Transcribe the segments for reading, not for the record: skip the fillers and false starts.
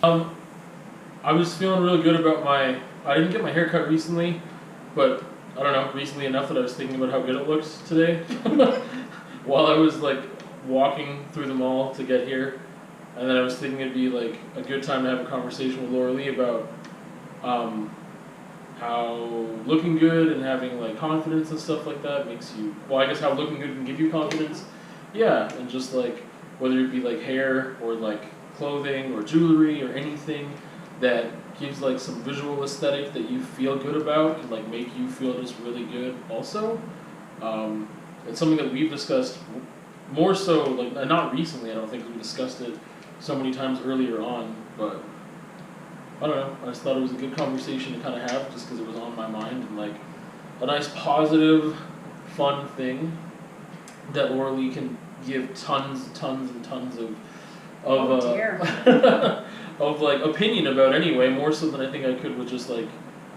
I was feeling real good about I didn't get my hair cut recently, but I don't know, recently enough that I was thinking about how good it looks today. While I was like walking through the mall to get here, and then I was thinking it'd be like a good time to have a conversation with Loralee about how looking good and having like confidence and stuff like that makes you, well, I guess how looking good can give you confidence. Yeah, and just like whether it be like hair or like clothing or jewelry or anything that gives like some visual aesthetic that you feel good about can like make you feel just really good also. It's something that we've discussed more so, like not recently, I don't think we discussed it so many times earlier on, but I don't know, I just thought it was a good conversation to kind of have just because it was on my mind and like a nice positive, fun thing that Loralee can give tons and tons of of like opinion about anyway, more so than I think I could with just like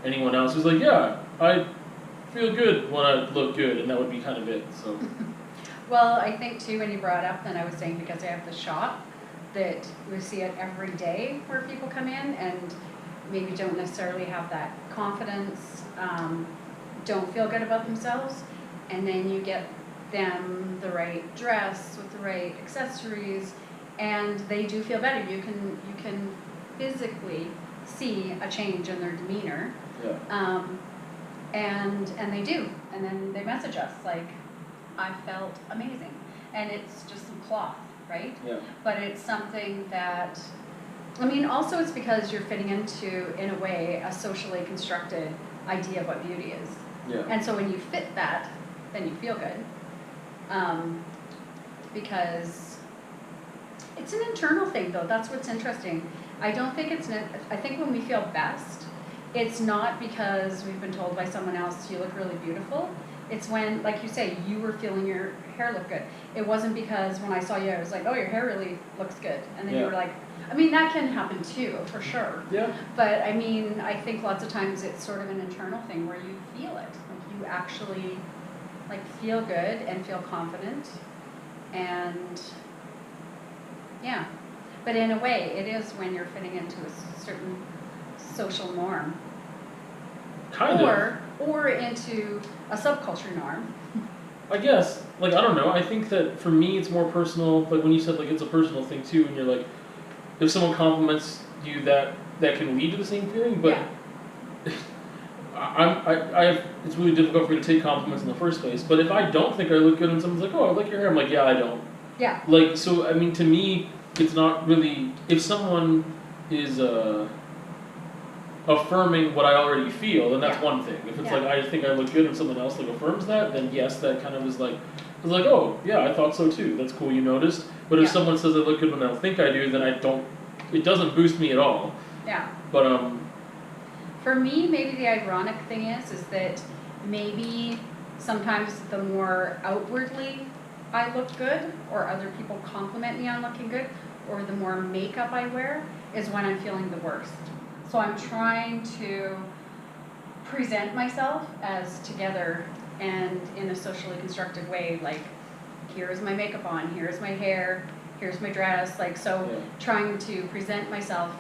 anyone else who's like, yeah, I feel good when I look good, and that would be kind of it. So well, I think too when you brought up, then I was saying because I have the shop that we see it every day where people come in and maybe don't necessarily have that confidence, don't feel good about themselves, and then you get them the right dress with the right accessories, and they do feel better. You can physically see a change in their demeanor. yeah. And they do, and then they message us like, I felt amazing, and it's just some cloth, right? Yeah. But it's something that, I mean, also it's because you're fitting into, in a way, a socially constructed idea of what beauty is. Yeah. And so when you fit that, then you feel good. Because it's an internal thing, though. That's what's interesting. I don't think I think when we feel best, it's not because we've been told by someone else, you look really beautiful. It's when, like you say, you were feeling your hair look good. It wasn't because when I saw you, I was like, oh, your hair really looks good. And then you were like, I mean, that can happen too, for sure. Yeah. But I mean, I think lots of times it's sort of an internal thing where you feel it. Like you actually like feel good and feel confident. And yeah. But in a way, it is when you're fitting into a certain social norm. Kind of. Or into a subculture norm. I guess, like, I don't know, I think that for me it's more personal, like when you said like it's a personal thing too, and you're like, if someone compliments you that can lead to the same feeling, but yeah. It's really difficult for me to take compliments in the first place, but if I don't think I look good and someone's like, oh, I like your hair, I'm like, yeah, I don't. Yeah. Like, so, I mean, to me, it's not really, if someone is affirming what I already feel, then that's one thing. If it's like, I think I look good and someone else like affirms that, then yes, that kind of is like, it's like, oh, yeah, I thought so too. That's cool, you noticed. But if someone says I look good when I don't think I do, then it doesn't boost me at all. Yeah. But, for me, maybe the ironic thing is that maybe sometimes the more outwardly I look good, or other people compliment me on looking good, or the more makeup I wear, is when I'm feeling the worst. So I'm trying to present myself as together and in a socially constructed way, like, here's my makeup on, here's my hair, here's my dress, like, so trying to present myself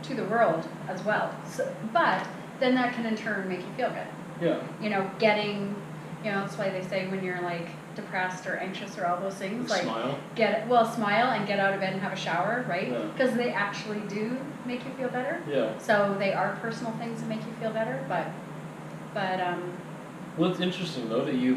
to the world as well. So, but then that can in turn make you feel good. Yeah. You know, getting, that's why they say when you're like depressed or anxious or all those things, like smile. Smile and get out of bed and have a shower, right? Because they actually do make you feel better. Yeah. So they are personal things that make you feel better, but well, it's interesting though that you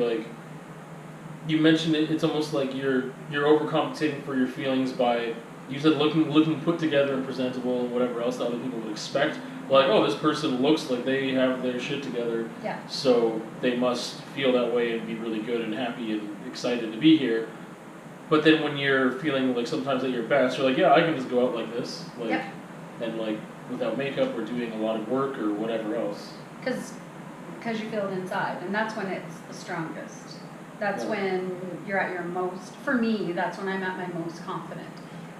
mentioned it. It's almost like you're overcompensating for your feelings by, you said looking put together and presentable and whatever else that other people would expect. Like, oh, this person looks like they have their shit together, so they must feel that way and be really good and happy and excited to be here. But then when you're feeling like sometimes at your best, you're like, yeah, I can just go out like this, like, and like without makeup or doing a lot of work or whatever else. Because you feel it inside, and that's when it's the strongest. That's when you're at your most. For me, that's when I'm at my most confident.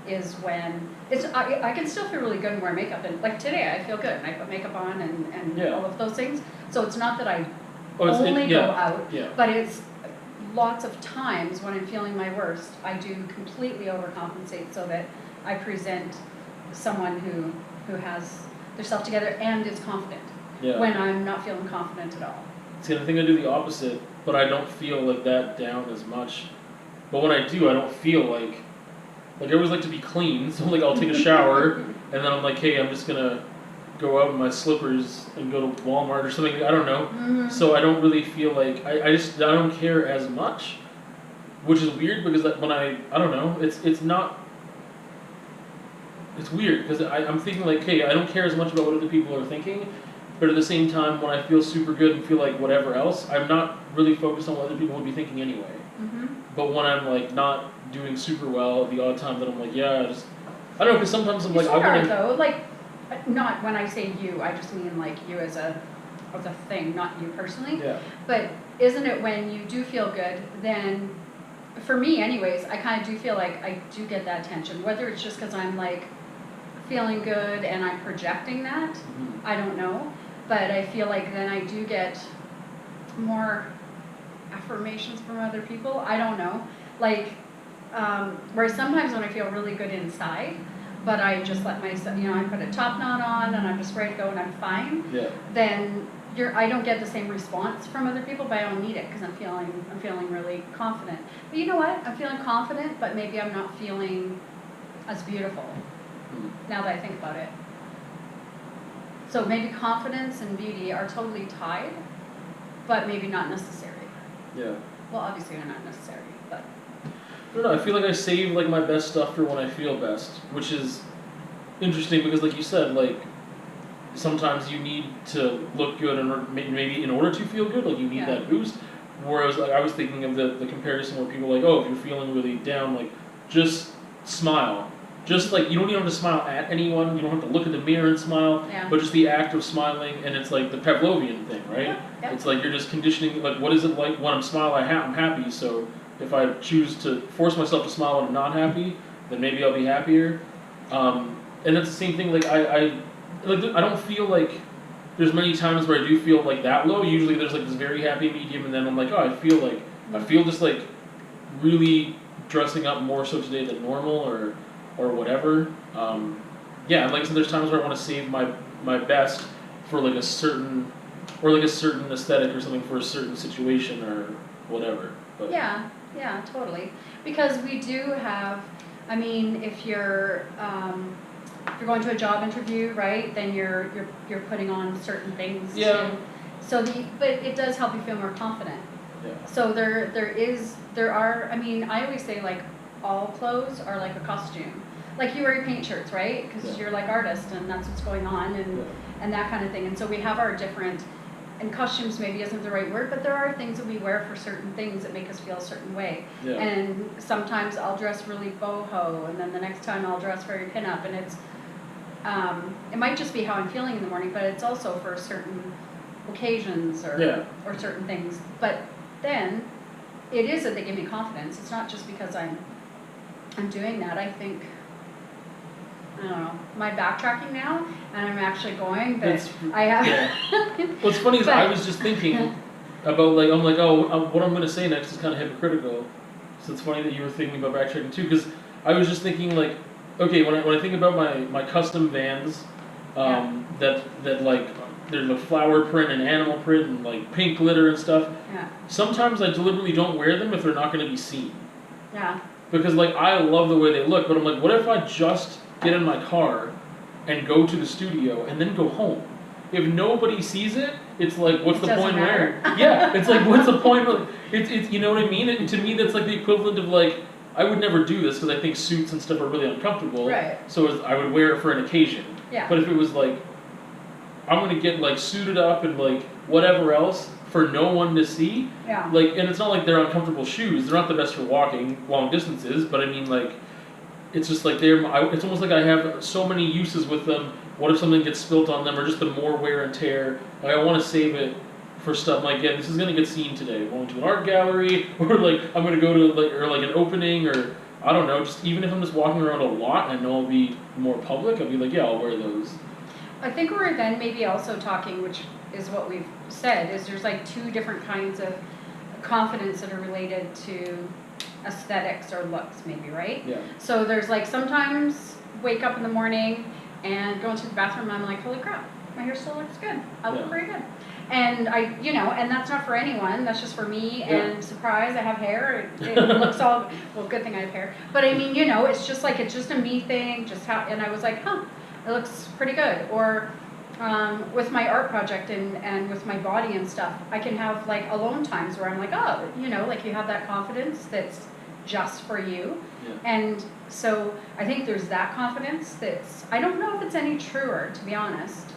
Is when I can still feel really good and wear makeup, and like today I feel good and I put makeup on and all of those things. So it's not that I only go out, but it's lots of times when I'm feeling my worst, I do completely overcompensate so that I present someone who has their self together and is confident. Yeah. When I'm not feeling confident at all. See, I think I do the opposite, but I don't feel like that down as much. But when I do, I don't feel like I always like to be clean. So like I'll take a shower and then I'm like, hey, I'm just gonna go out in my slippers and go to Walmart or something. I don't know. Mm-hmm. So I don't really feel like I don't care as much, which is weird because when I don't know, it's not. It's weird because I'm thinking like, hey, I don't care as much about what other people are thinking, but at the same time, when I feel super good and feel like whatever else, I'm not really focused on what other people would be thinking anyway. Mm-hmm. But when I'm like not doing super well, the odd time that I'm like, yeah, I don't know, because sometimes I'm like, I want to though, like, not when I say you, I just mean like you as a thing, not you personally. Yeah. But isn't it when you do feel good, then, for me anyways, I kind of do feel like I do get that attention, whether it's just because I'm like feeling good and I'm projecting that, Mm-hmm. I don't know, but I feel like then I do get more affirmations from other people, I don't know, like, whereas sometimes when I feel really good inside, but I just let myself, I put a top knot on and I'm just ready to go and I'm fine, Yeah. then I don't get the same response from other people, but I don't need it because I'm feeling really confident. But you know what? I'm feeling confident, but maybe I'm not feeling as beautiful now that I think about it. So maybe confidence and beauty are totally tied, but maybe not necessary. Yeah. Well, obviously they're not necessary, but. I don't know, I feel like I save like my best stuff for when I feel best, which is interesting because like you said, like sometimes you need to look good and maybe in order to feel good, like you need that boost. Whereas like I was thinking of the comparison where people are like, oh, if you're feeling really down, like just smile. Just like you don't even have to smile at anyone, you don't have to look in the mirror and smile, but just the act of smiling, and it's like the Pavlovian thing, right? Yep. It's like you're just conditioning, like what is it like when I'm smiling, I'm happy, so if I choose to force myself to smile when I'm not happy, then maybe I'll be happier. And it's the same thing, like I don't feel like there's many times where I do feel like that low. Usually there's like this very happy medium, and then I'm like, oh, I feel just like really dressing up more so today than normal, or whatever. Yeah, and like I said, there's times where I want to save my best for like a certain aesthetic or something for a certain situation or whatever. But Yeah, totally. Because we do have, I mean, if you're going to a job interview, right? Then you're putting on certain things. Yeah. But it does help you feel more confident. Yeah. So there are. I mean, I always say like all clothes are like a costume. Like you wear your paint shirts, right? Because you're like artist, and that's what's going on, and that kind of thing. And so we have our different. And costumes maybe isn't the right word, but there are things that we wear for certain things that make us feel a certain way. Yeah. And sometimes I'll dress really boho, and then the next time I'll dress very pinup, and it's it might just be how I'm feeling in the morning, but it's also for certain occasions or certain things. But then it is that they give me confidence. It's not just because I'm doing that. I think, I don't know, am I backtracking now? And I'm actually going, but I have. Yeah. What's funny is I was just thinking about like, I'm like, oh, what I'm going to say next is kind of hypocritical. So it's funny that you were thinking about backtracking too, because I was just thinking like, okay, when I think about my custom Vans, that like, there's a flower print and animal print and like pink glitter and stuff. Yeah. Sometimes I deliberately don't wear them if they're not going to be seen. Yeah. Because like I love the way they look, but I'm like, what if I just get in my car and go to the studio and then go home? If nobody sees it, it's like, what's the point wearing? Yeah, it's like, what's the point? It's you know what I mean? To me, that's like the equivalent of like, I would never do this because I think suits and stuff are really uncomfortable. Right. So I would wear it for an occasion. Yeah. But if it was like, I'm gonna get like suited up and like whatever else for no one to see. Yeah. Like, and it's not like they're uncomfortable shoes. They're not the best for walking long distances. But I mean, like, it's just like it's almost like I have so many uses with them. What if something gets spilt on them, or just the more wear and tear? Like, I want to save it for stuff like, yeah, this is gonna get seen today. I'm going to an art gallery, or like I'm gonna go to like an opening, or I don't know. Just even if I'm just walking around a lot and I know I'll be more public, I'll be like, yeah, I'll wear those. I think we're then maybe also talking, which is what we've said, is there's like two different kinds of confidence that are related to aesthetics or looks, maybe, right? Yeah. So there's like sometimes wake up in the morning and go into the bathroom and I'm like, holy crap, my hair still looks good. I look very good. And and that's not for anyone, that's just for me, and surprise, I have hair, it looks all, well, good thing I have hair. But I mean, it's just like, it's just a me thing, and I was like, it looks pretty good. Or with my art project and with my body and stuff, I can have like alone times where I'm like, like you have that confidence that's just for you. And so I think there's that confidence I don't know if it's any truer, to be honest.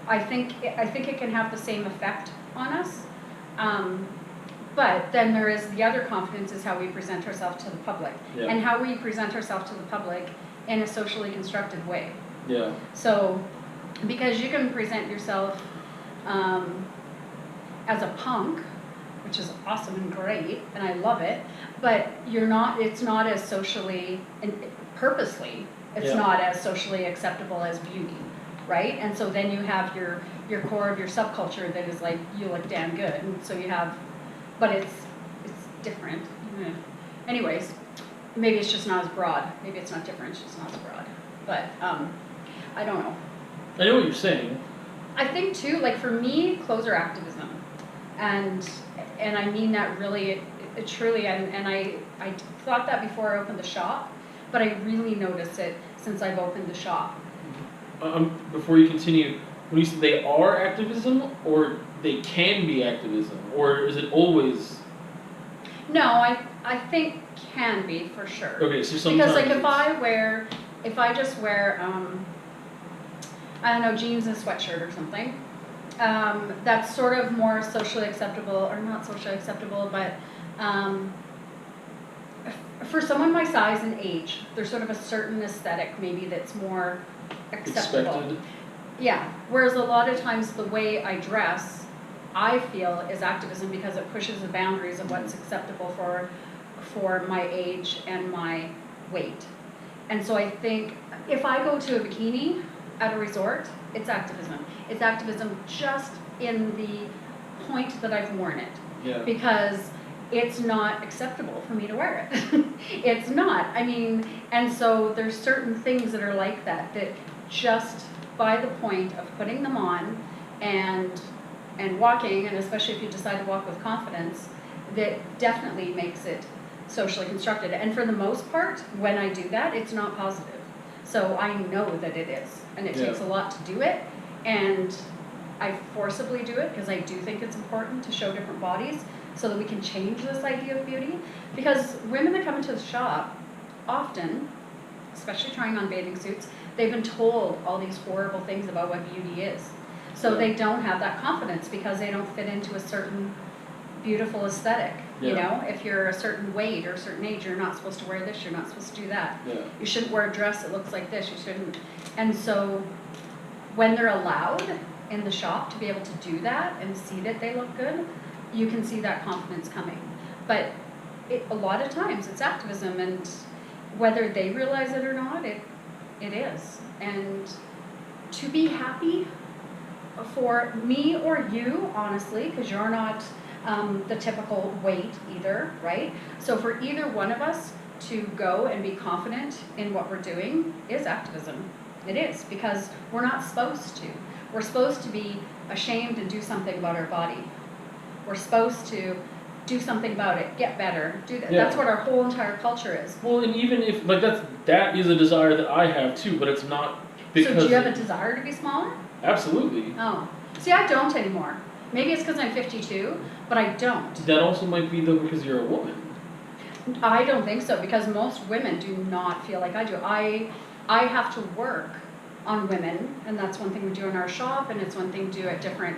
I think it can have the same effect on us. But then there is the other confidence is how we present ourselves to the public. And how we present ourselves to the public in a socially constructed way. So, because you can present yourself as a punk, which is awesome and great, and I love it, but it's not as socially, and purposely, it's not as socially acceptable as beauty, right? And so then you have your core of your subculture that is like, you look damn good, and so you have, but it's different. Anyways, maybe it's just not as broad. Maybe it's not different, it's just not as broad. But, I don't know. I know what you're saying. I think too, like for me, clothes are activism. And I mean that really, truly, and I thought that before I opened the shop, but I really notice it since I've opened the shop. Before you continue, when you say they are activism, or they can be activism, or is it always? No, I think can be for sure. Okay, so sometimes because like if I just wear I don't know, jeans and a sweatshirt or something, that's sort of more socially acceptable, or not socially acceptable, but for someone my size and age, there's sort of a certain aesthetic maybe that's more acceptable. Expected. Yeah, whereas a lot of times the way I dress, I feel is activism because it pushes the boundaries of what's acceptable for my age and my weight. And so I think if I go to a bikini at a resort, it's activism. It's activism just in the point that I've worn it. Yeah. Because it's not acceptable for me to wear it. It's not. I mean, and so there's certain things that are like that just by the point of putting them on and walking, and especially if you decide to walk with confidence, that definitely makes it socially constructed. And for the most part, when I do that, it's not positive. So I know that it is, and it takes a lot to do it, and I forcibly do it because I do think it's important to show different bodies so that we can change this idea of beauty. Because women that come into the shop, often, especially trying on bathing suits, they've been told all these horrible things about what beauty is. So they don't have that confidence because they don't fit into a certain beautiful aesthetic. You know, if you're a certain weight or a certain age, you're not supposed to wear this, you're not supposed to do that. You shouldn't wear a dress that looks like this, you shouldn't. And so when they're allowed in the shop to be able to do that and see that they look good, you can see that confidence coming. But a lot of times it's activism, and whether they realize it or not, it is. And to be happy for me or you, honestly, because you're not the typical weight either, right? So for either one of us to go and be confident in what we're doing is activism. It is, because we're not supposed to. We're supposed to be ashamed and do something about our body. We're supposed to do something about it, get better, do that. That's what our whole entire culture is. Well, and even if, like, that is a desire that I have too, but it's not because... So do you have a desire to be smaller? Absolutely. Oh. See, I don't anymore. Maybe it's because I'm 52, but I don't. That also might be though because you're a woman. I don't think so, because most women do not feel like I do. I have to work on women, and that's one thing we do in our shop, and it's one thing we do at different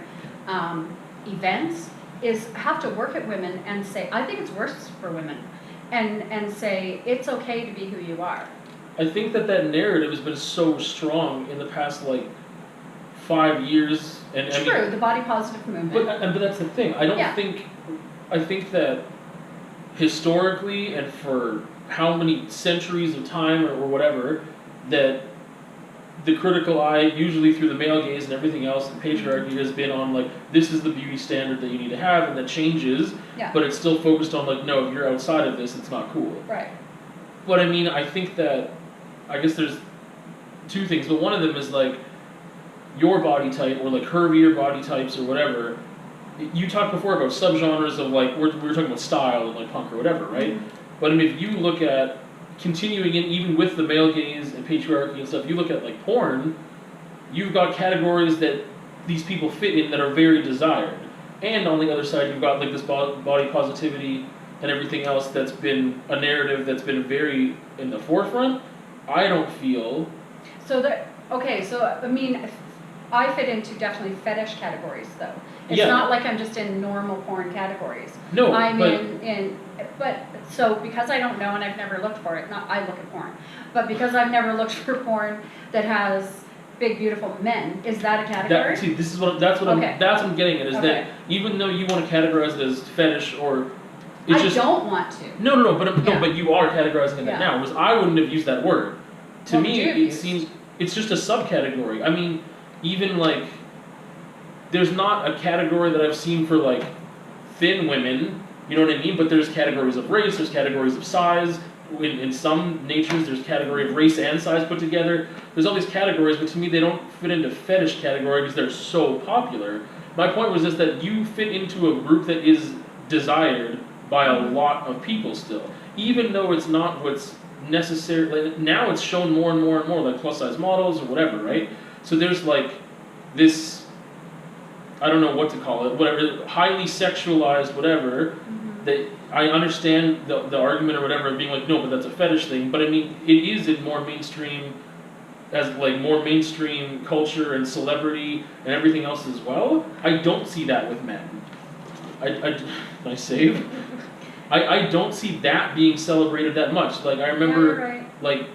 events, is have to work at women and say, I think it's worse for women, and say, it's okay to be who you are. I think that narrative has been so strong in the past, like, 5 years. And True, I mean, the body positive movement. But that's the thing. I think that historically and for how many centuries of time or whatever, that the critical eye, usually through the male gaze and everything else, and patriarchy has been on, like, this is the beauty standard that you need to have, and that changes, but it's still focused on, like, no, if you're outside of this, it's not cool. Right. But I mean, I think that, I guess there's two things, but one of them is like your body type or like curvier body types or whatever. You talked before about subgenres of like we were talking about style and like punk or whatever, right? Mm-hmm. But I mean, if you look at continuing in even with the male gaze and patriarchy and stuff, you look at like porn, you've got categories that these people fit in that are very desired, and on the other side you've got like this body positivity and everything else that's been a narrative that's been very in the forefront. I don't feel. So I mean, I fit into definitely fetish categories though. It's Yeah. not like I'm just in normal porn categories. No, I'm but but so because I don't know and I've never looked for it, not I look at porn, but because I've never looked for porn that has big beautiful men, is that a category? see, this is that's what Okay. that's what I'm getting at is Okay. that even though you want to categorize it as fetish or it's I just don't want to. no, but Yeah. no, but you are categorizing it Yeah. now. Whereas I wouldn't have used that word. To What me, would you have it used? seems it's just a subcategory. I mean, even like there's not a category that I've seen for like thin women. You know what I mean? But there's categories of race. There's categories of size. In some natures, there's category of race and size put together. There's all these categories, but to me, they don't fit into fetish category because they're so popular. My point was just that you fit into a group that is desired by a lot of people still, even though it's not what's necessary. Like, now it's shown more and more and more, like plus size models or whatever, right? So there's like this, I don't know what to call it, whatever, highly sexualized whatever, that I understand the argument or whatever of being like, no, but that's a fetish thing. But I mean, it is in more mainstream, as like more mainstream culture and celebrity and everything else as well. I don't see that with men. I save. I don't see that being celebrated that much. Like I remember, Yeah, you're right. like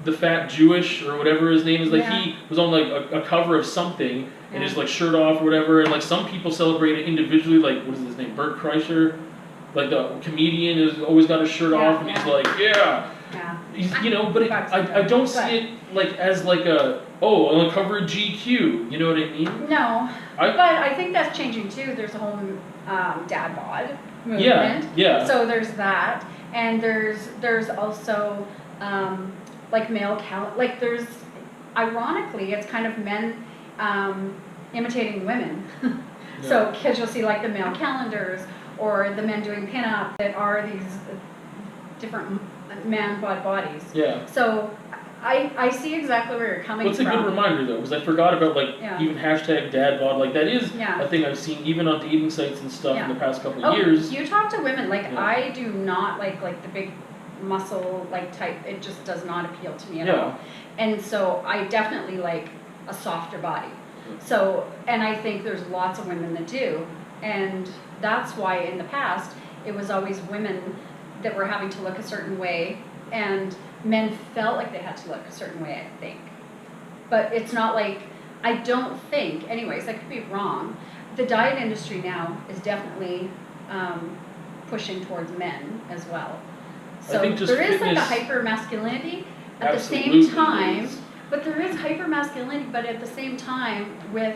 the fat Jewish or whatever his name is. Like Yeah. he was on like a cover of something and Yeah. his like shirt off or whatever. And like some people celebrate it individually. Like what is his name? Bert Kreischer. Like the comedian who's always got his shirt Yeah, off and he's yeah. like, yeah. Yeah. He's, you know, but I don't see it like as like a, oh, on the cover of GQ, you know what I mean? No, but I think that's changing too. There's a whole dad bod movement. Yeah. So there's that, and there's also like like there's ironically it's kind of men imitating women. So because you'll see like the male calendars or the men doing pinup that are these different man bod bodies. Yeah. So I see exactly where you're coming What's from. a good reminder though? Because I forgot about like Yeah. even hashtag dad bod. Like that is Yeah. a thing I've seen even on dating sites and stuff Yeah. in the past couple of years. You talk to women, like Yeah. I do not like the big muscle like type. It just does not appeal to me at Yeah. all. And so I definitely like a softer body. So, and I think there's lots of women that do. And that's why in the past, it was always women that were having to look a certain way, and men felt like they had to look a certain way, I think. But it's not like, I don't think, anyways, I could be wrong, the diet industry now is definitely pushing towards men as well. I So think just there is like a fitness hyper masculinity at the absolutely same time. is. But there is hyper masculinity, but at the same time with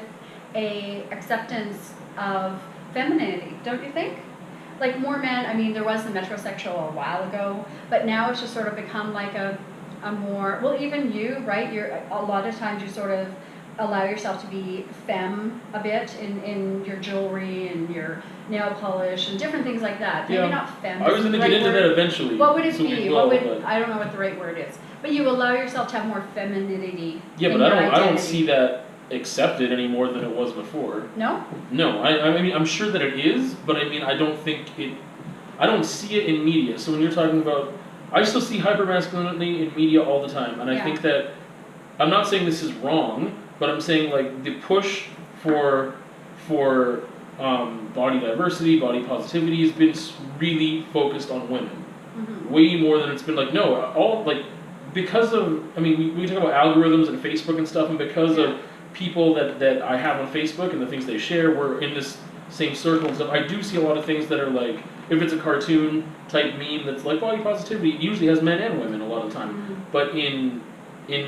a acceptance of femininity, don't you think? Like more men, I mean, there was the metrosexual a while ago, but now it's just sort of become like a more, well, even you, right? A lot of times you sort of allow yourself to be femme a bit in your jewelry and your nail polish and different things like that. Maybe Yeah. not femme. I was is going the to get right into word. that eventually. What would it so we be? will, What would, but- I don't know what the right word is. But you allow yourself to have more femininity. Yeah, in but your I don't identity. see that accepted any more than it was before. No? No, I mean I'm sure that it is, but I mean I don't think it. I don't see it in media. So when you're talking about, I still see hypermasculinity in media all the time, and I Yeah. think that I'm not saying this is wrong, but I'm saying like the push for body diversity, body positivity has been really focused on women, way more than it's been like no all like because of I mean we talk about algorithms and Facebook and stuff, and because of people that I have on Facebook and the things they share, we're in this same circle and stuff. I do see a lot of things that are like, if it's a cartoon type meme that's like body positivity, it usually has men and women a lot of the time. But in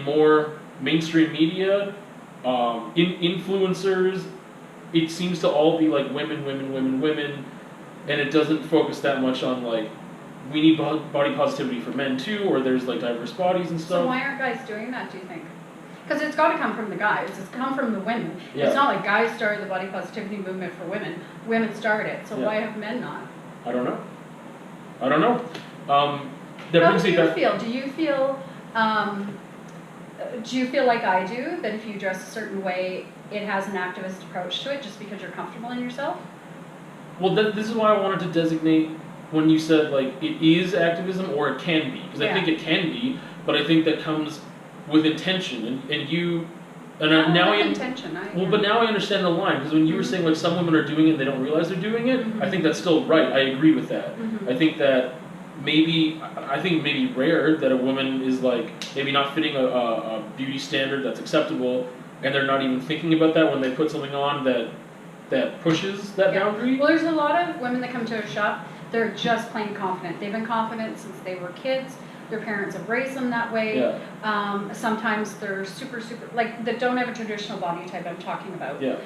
more mainstream media, influencers, it seems to all be like women, and it doesn't focus that much on like, we need body positivity for men too, or there's like diverse bodies and stuff. So why aren't guys doing that, do you think? Because it's got to come from the guys. It's come from the women. Yeah. It's not like guys started the body positivity movement for women. Women started it. So Yeah. why have men not? I don't know. How do you feel? Do you feel like I do, that if you dress a certain way, it has an activist approach to it just because you're comfortable in yourself? Well, this is why I wanted to designate when you said, like, it is activism or it can be. Because I think it can be, but I think that comes with intention. And you... And now intention. But now I understand the line. Because when you were saying, like, some women are doing it and they don't realize they're doing it, I think that's still right. I agree with that. I think that maybe rare that a woman is, like, maybe not fitting a beauty standard that's acceptable, and they're not even thinking about that when they put something on that pushes that boundary. Well, there's a lot of women that come to a shop, they're just plain confident. They've been confident since they were kids. Their parents have raised them that way. Yeah. Sometimes they're super, like, that don't have a traditional body type I'm talking about. Yeah.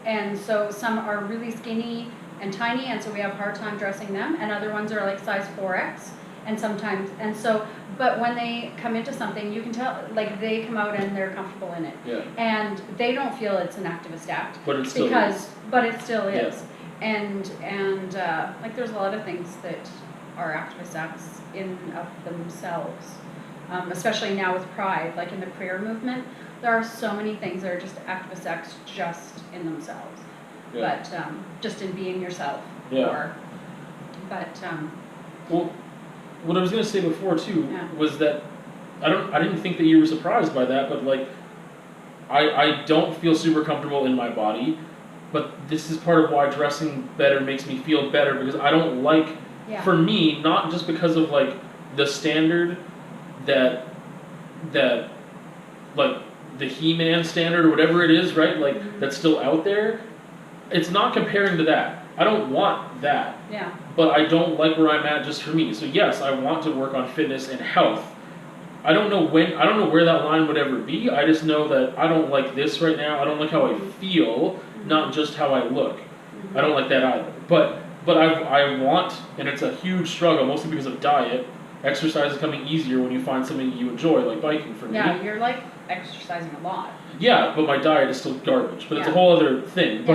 And so some are really skinny and tiny, and so we have a hard time dressing them, and other ones are like size 4X. But when they come into something, you can tell, like, they come out and they're comfortable in it. Yeah. And they don't feel it's an activist act. But it still is. But it still is. Yeah. And like, there's a lot of things that are activist acts in of themselves. Especially now with Pride, like in the queer movement, there are so many things that are just activist acts just in themselves. Yeah. But just in being yourself. Yeah. Well, what I was gonna say before too was that I didn't think that you were surprised by that, but like I don't feel super comfortable in my body, but this is part of why dressing better makes me feel better, because I don't like, for me, not just because of like the standard that like the He-Man standard or whatever it is, right? Like that's still out there. It's not comparing to that. I don't want that. Yeah. But I don't like where I'm at just for me. So yes, I want to work on fitness and health. I don't know where that line would ever be. I just know that I don't like this right now. I don't like how I feel, not just how I look. I don't like that either. But I want, and it's a huge struggle, mostly because of diet. Exercise is coming easier when you find something you enjoy, like biking for me. Yeah, you're like exercising a lot. Yeah, but my diet is still garbage. But it's a whole other thing.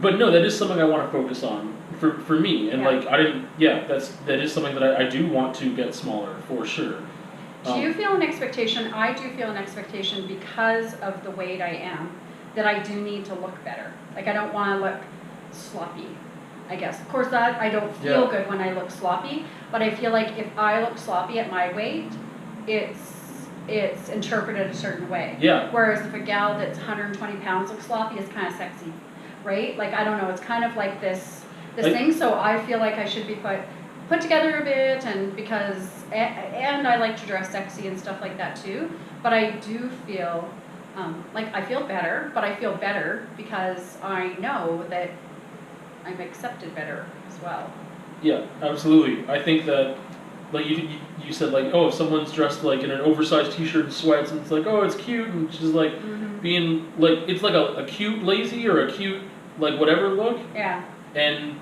But no, that is something I want to focus on for me. And like that is something that I do want to get smaller for sure. Do you feel an expectation? I do feel an expectation because of the weight I am, that I do need to look better. Like, I don't want to look sloppy, I guess. Of course, that I don't feel good when I look sloppy, but I feel like if I look sloppy at my weight, it's interpreted a certain way. Yeah. Whereas if a gal that's 120 pounds looks sloppy, it's kind of sexy, right? Like, I don't know, it's kind of like this thing, so I feel like I should be quite put together a bit, and and I like to dress sexy and stuff like that too, but I do feel like I feel better, but I feel better because I know that I'm accepted better as well. Yeah, absolutely. I think that, like you said, like, oh, if someone's dressed like in an oversized t-shirt and sweats, and it's like, oh, it's cute, and she's like being like, it's like a cute lazy or a cute like whatever look. Yeah. And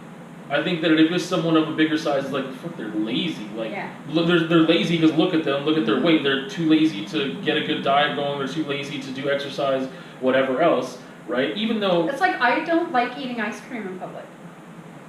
I think that if it's someone of a bigger size, it's like, fuck, they're lazy. Like, look, they're lazy because look at them, look at their weight. They're too lazy to get a good diet going. They're too lazy to do exercise, whatever else, right? Even though it's like, I don't like eating ice cream in public.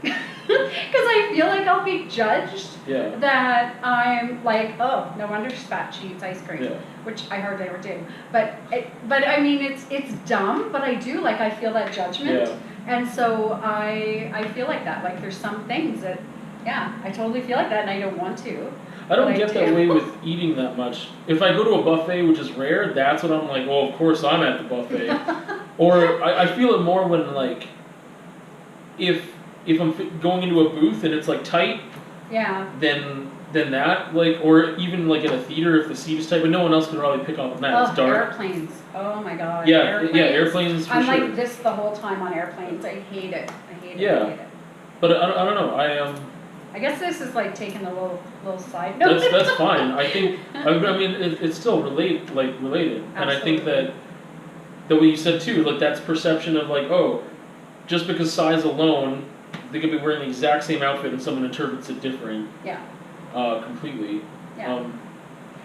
Because I feel like I'll be judged that I'm like, oh, no wonder she's fat, she eats ice cream, which I hardly ever do. But I mean, it's dumb, but I do, like, I feel that judgment. Yeah. And so I feel like that. Like, there's some things that, I totally feel like that, and I don't want to. I don't get that way with eating that much. If I go to a buffet, which is rare, that's when I'm like, well, of course I'm at the buffet. Or I feel it more when, like, if I'm going into a booth and it's like tight, then that, like, or even like in a theater if the seat is tight, but no one else can really pick up on that. It's dark. Airplanes. Oh my god. Yeah, airplanes for I'm sure. like this the whole time on airplanes. I hate it. I hate it. But I don't know. I guess this is like taking a little side note. That's fine. I think I mean it's still related, Absolutely. And I think that the way you said too, like, that's perception of like, oh, just because size alone, they could be wearing the exact same outfit and someone interprets it different. Yeah. Completely. Yeah.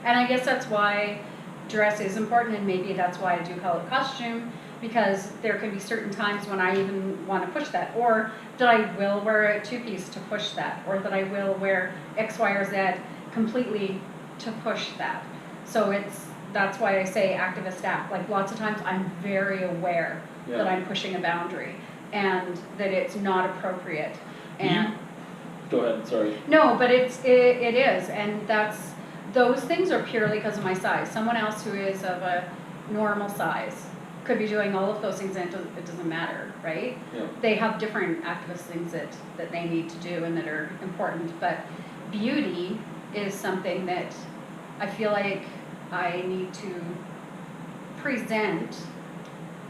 And I guess that's why dress is important, and maybe that's why I do call it costume, because there can be certain times when I even want to push that, or that I will wear a two-piece to push that, or that I will wear X, Y, or Z completely to push that. So that's why I say activist act. Like lots of times I'm very aware that I'm pushing a boundary and that it's not appropriate. And go ahead, sorry. No, but it is, and those things are purely because of my size. Someone else who is of a normal size could be doing all of those things, and it doesn't matter, right? Yeah. They have different activist things that they need to do and that are important, but beauty is something that I feel like I need to present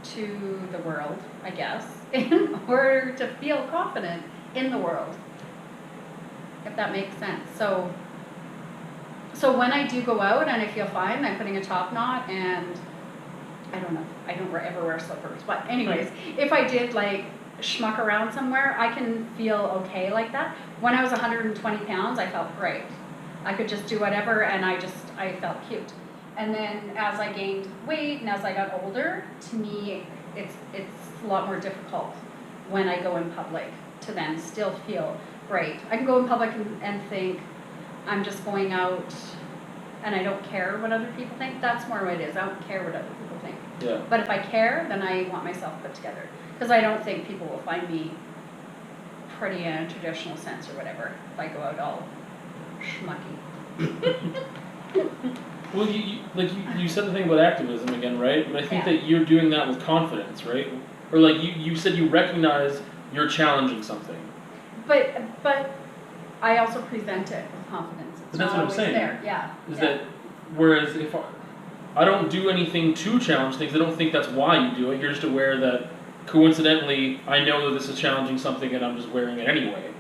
to the world, I guess, in order to feel confident in the world, if that makes sense. So when I do go out and I feel fine, I'm putting a top knot, and I don't know, I don't ever wear slippers, but anyways, if I did like schmuck around somewhere, I can feel okay like that. When I was 120 pounds, I felt great. I could just do whatever, and I felt cute. And then as I gained weight and as I got older, to me, it's a lot more difficult when I go in public to then still feel great. I can go in public and think I'm just going out and I don't care what other people think. That's more what it is. I don't care what other people think. Yeah. But if I care, then I want myself put together. Because I don't think people will find me pretty in a traditional sense or whatever if I go out all schmucky. Well, you said the thing about activism again, right? But I think that you're doing that with confidence, right? Or like you said you recognize you're challenging something. But I also present it with confidence. It's but that's not what I'm saying. There. Yeah. That whereas if I don't do anything to challenge things, I don't think that's why you do it. You're just aware that coincidentally I know that this is challenging something and I'm just wearing it anyway.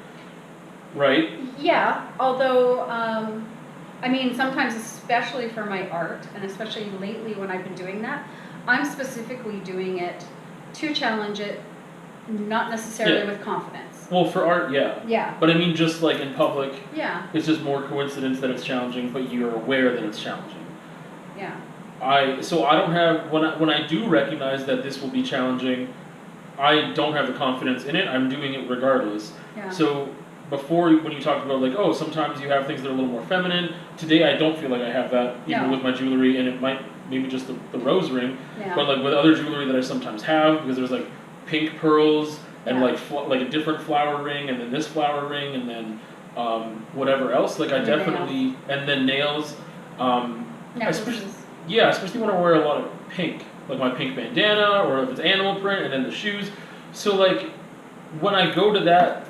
Right? Yeah, although I mean, sometimes, especially for my art, and especially lately when I've been doing that, I'm specifically doing it to challenge it, not necessarily with confidence. Well, for art, yeah. Yeah. But I mean, just like in public, it's just more coincidence that it's challenging, but you're aware that it's challenging. Yeah. So I don't have, when I do recognize that this will be challenging, I don't have the confidence in it. I'm doing it regardless. Yeah. So before, when you talked about like, oh, sometimes you have things that are a little more feminine. Today, I don't feel like I have that, even with my jewelry, and it might maybe just the rose ring, but like with other jewelry that I sometimes have, because there's like pink pearls and like a different flower ring, and then this flower ring, and then whatever else. Like I definitely, and then nails. Especially when I wear a lot of pink, like my pink bandana, or if it's animal print, and then the shoes. So like when I go to that.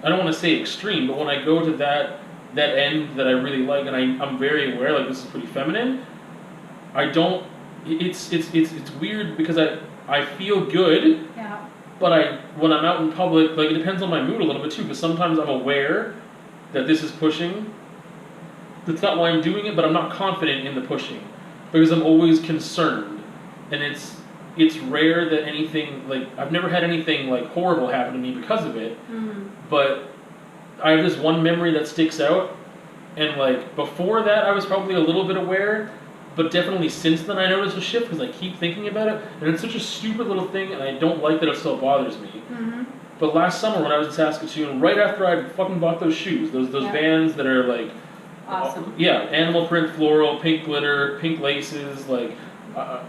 I don't want to say extreme, but when I go to that end that I really like, and I'm very aware, like this is pretty feminine, I don't. It's weird because I feel good. Yeah. But when I'm out in public, like it depends on my mood a little bit too. Because sometimes I'm aware that this is pushing. That's not why I'm doing it, but I'm not confident in the pushing because I'm always concerned, and it's rare that anything, like, I've never had anything, like, horrible happen to me because of it, but I have this one memory that sticks out, and, like, before that I was probably a little bit aware, but definitely since then I noticed a shift because I keep thinking about it, and it's such a stupid little thing, and I don't like that it still bothers me. But last summer when I was in Saskatoon, right after I fucking bought those shoes, those Vans that are, like, awesome. Animal print, floral, pink glitter, pink laces, like, I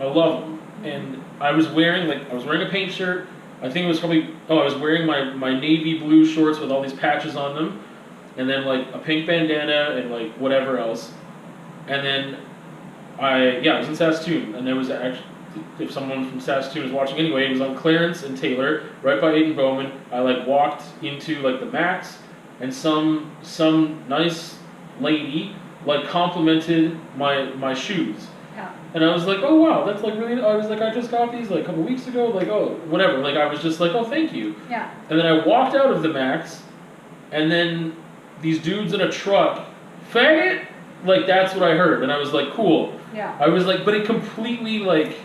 love them. And I was wearing a paint shirt. I think it was I was wearing my navy blue shorts with all these patches on them, and then like a pink bandana and like whatever else. And then I was in Saskatoon, and there was actually, if someone from Saskatoon is watching anyway, it was on Clarence and Taylor, right by Aiden Bowman. I like walked into like the Max, and some nice lady like complimented my shoes. And I was like, oh wow, that's like really, I was like, I just got these like a couple weeks ago, like, oh, whatever. Like I was just like, oh, thank you. Yeah. And then I walked out of the Max, and then these dudes in a truck, faggot? Like that's what I heard. And I was like, cool. Yeah. I was like, but it completely like,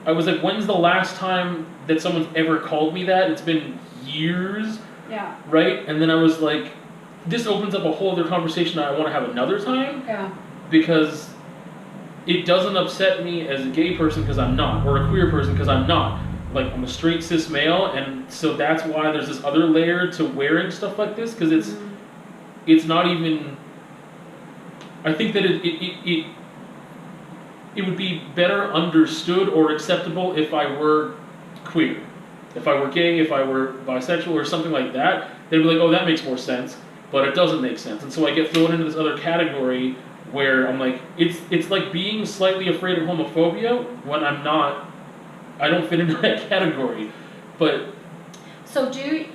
I was like, when's the last time that someone's ever called me that? It's been years. Yeah. Right? And then I was like, this opens up a whole other conversation I want to have another time. Yeah. Because it doesn't upset me as a gay person because I'm not, or a queer person because I'm not. Like, I'm a straight cis male, and so that's why there's this other layer to wearing stuff like this, because it's not even. I think that it would be better understood or acceptable if I were queer. If I were gay, if I were bisexual or something like that, they'd be like, oh, that makes more sense, but it doesn't make sense. And so I get thrown into this other category where I'm like, it's like being slightly afraid of homophobia when I'm not, I don't fit into that category. But so do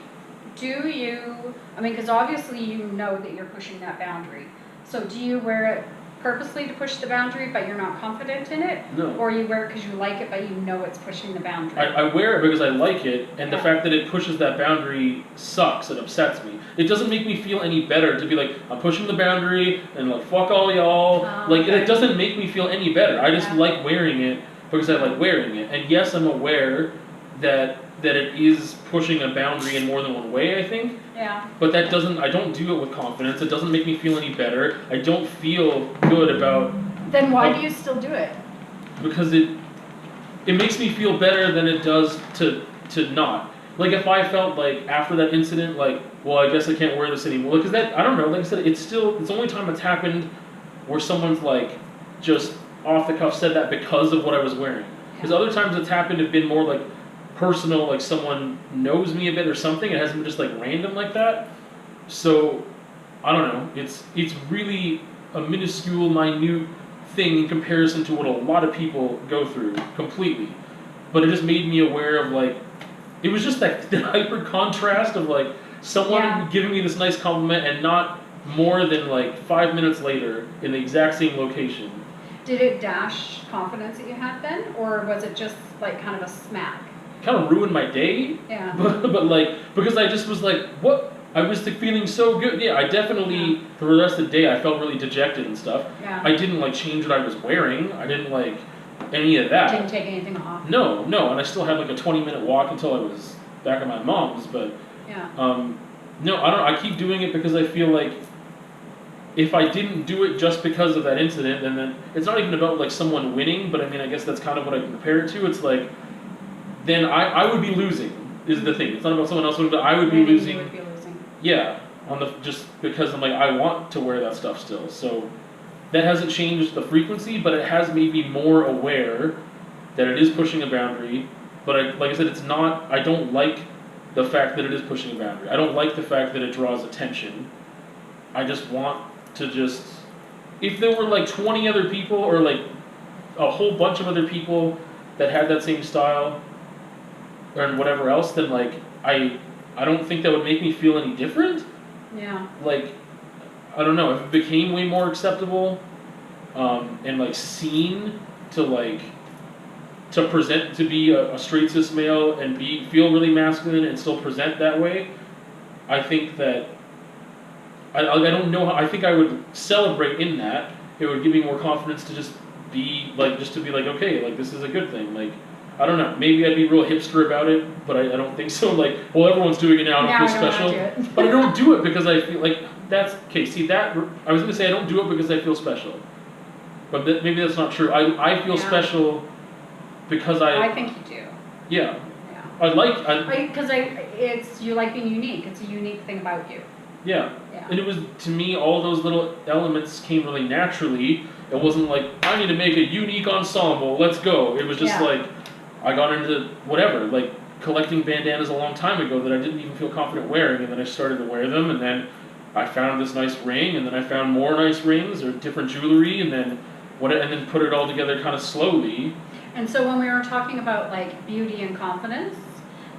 you, I mean, because obviously you know that you're pushing that boundary. So do you wear it purposely to push the boundary, but you're not confident in it? No. Or you wear it because you like it, but you know it's pushing the boundary? I wear it because I like it, and the fact that it pushes that boundary sucks. It upsets me. It doesn't make me feel any better to be like, I'm pushing the boundary, and like, fuck all y'all. Like, it doesn't make me feel any better. I just like wearing it because I like wearing it. And yes, I'm aware that it is pushing a boundary in more than one way, I think. Yeah. But that doesn't, I don't do it with confidence. It doesn't make me feel any better. I don't feel good about. Then why do you still do it? Because it makes me feel better than it does to not. Like, if I felt like after that incident, like, well, I guess I can't wear this anymore. Because that, I don't know, like I said, it's the only time it's happened where someone's like, just off the cuff said that because of what I was wearing. Because other times it's happened have been more like personal, like someone knows me a bit or something. It hasn't been just like random like that. So, I don't know. It's really a minuscule, minute thing in comparison to what a lot of people go through completely. But it just made me aware of like, it was just that the hyper contrast of like someone giving me this nice compliment and not more than like 5 minutes later in the exact same location. Did it dash confidence that you had then, or was it just like kind of a smack? Kind of ruined my day. Yeah. But like, because I just was like, what? I was feeling so good. Yeah, I definitely, for the rest of the day, I felt really dejected and stuff. Yeah. I didn't like change what I was wearing. I didn't like any of that. Didn't take anything off? No, and I still had like a 20-minute walk until I was back at my mom's, but no, I keep doing it because I feel like if I didn't do it just because of that incident, then it's not even about like someone winning, but I mean, I guess that's kind of what I compare it to. It's like, then I would be losing, is the thing. It's not about someone else, but I would be losing. You would be losing. Yeah, just because I'm like, I want to wear that stuff still. So that hasn't changed the frequency, but it has made me more aware that it is pushing a boundary. But like I said, it's not, I don't like the fact that it is pushing a boundary. I don't like the fact that it draws attention. I just want to just, if there were like 20 other people or like a whole bunch of other people that had that same style or whatever else, then like I don't think that would make me feel any different. Yeah. Like, I don't know, if it became way more acceptable and like seen to present, to be a straight cis male and feel really masculine and still present that way, I think that I don't know how, I think I would celebrate in that. It would give me more confidence to just be like, okay, like this is a good thing. Like, I don't know, maybe I'd be real hipster about it, but I don't think so. Like, well, everyone's doing it now, I don't feel special. But I don't do it because I feel like that's, okay, see that, I was going to say I don't do it because I feel special. But maybe that's not true. I feel special because I think you do. Yeah. Yeah. Because you like being unique. It's a unique thing about you. Yeah. And it was, to me, all those little elements came really naturally. It wasn't like, I need to make a unique ensemble, let's go. It was just like, I got into whatever, like collecting bandanas a long time ago that I didn't even feel confident wearing, and then I started to wear them, and then I found this nice ring, and then I found more nice rings or different jewelry, and then put it all together kind of slowly. And so when we were talking about like beauty and confidence,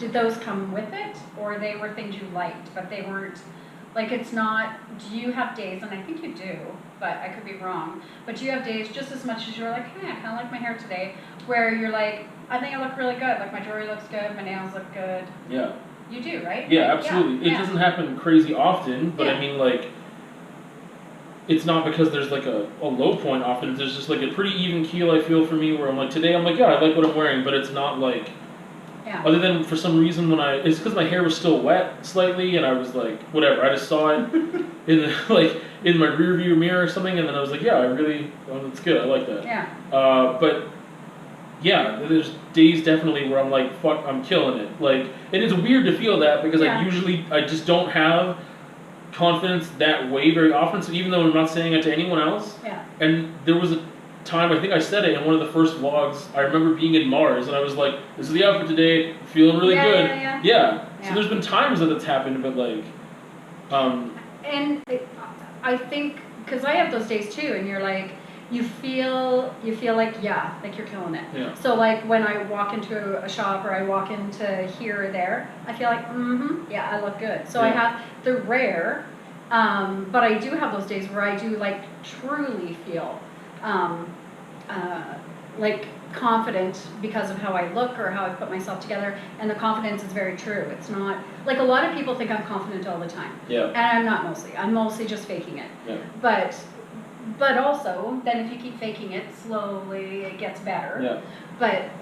did those come with it, or they were things you liked, but they weren't, like it's not, do you have days, and I think you do, but I could be wrong, but do you have days just as much as you're like, hey, I kind of like my hair today, where you're like, I think I look really good, like my jewelry looks good, my nails look good. Yeah. You do, right? Yeah, absolutely. It doesn't happen crazy often, but I mean like, it's not because there's like a low point often, there's just like a pretty even keel I feel for me where I'm like, today I'm like, yeah, I like what I'm wearing, but it's not like, other than for some reason it's because my hair was still wet slightly and I was like, whatever, I just saw it, and like, in my rear view mirror or something, and then I was like, yeah, that's good, I like that. Yeah. But yeah, there's days definitely where I'm like, fuck, I'm killing it. Like, it is weird to feel that because I just don't have confidence that way very often. So even though I'm not saying it to anyone else, and there was a time, I think I said it in one of the first vlogs, I remember being in Mars and I was like, this is the outfit today, feeling really good. Yeah. So there's been times that it's happened, but like, and I think, because I have those days too, and you're like, you feel like, yeah, like you're killing it. Yeah. So like when I walk into a shop or I walk into here or there, I feel like, yeah, I look good. So I have, they're rare, but I do have those days where I do like truly feel like confident because of how I look or how I put myself together, and the confidence is very true. It's not, like a lot of people think I'm confident all the time. Yeah. And I'm not mostly. I'm mostly just faking it. Yeah. But also, then if you keep faking it, slowly it gets better. Yeah.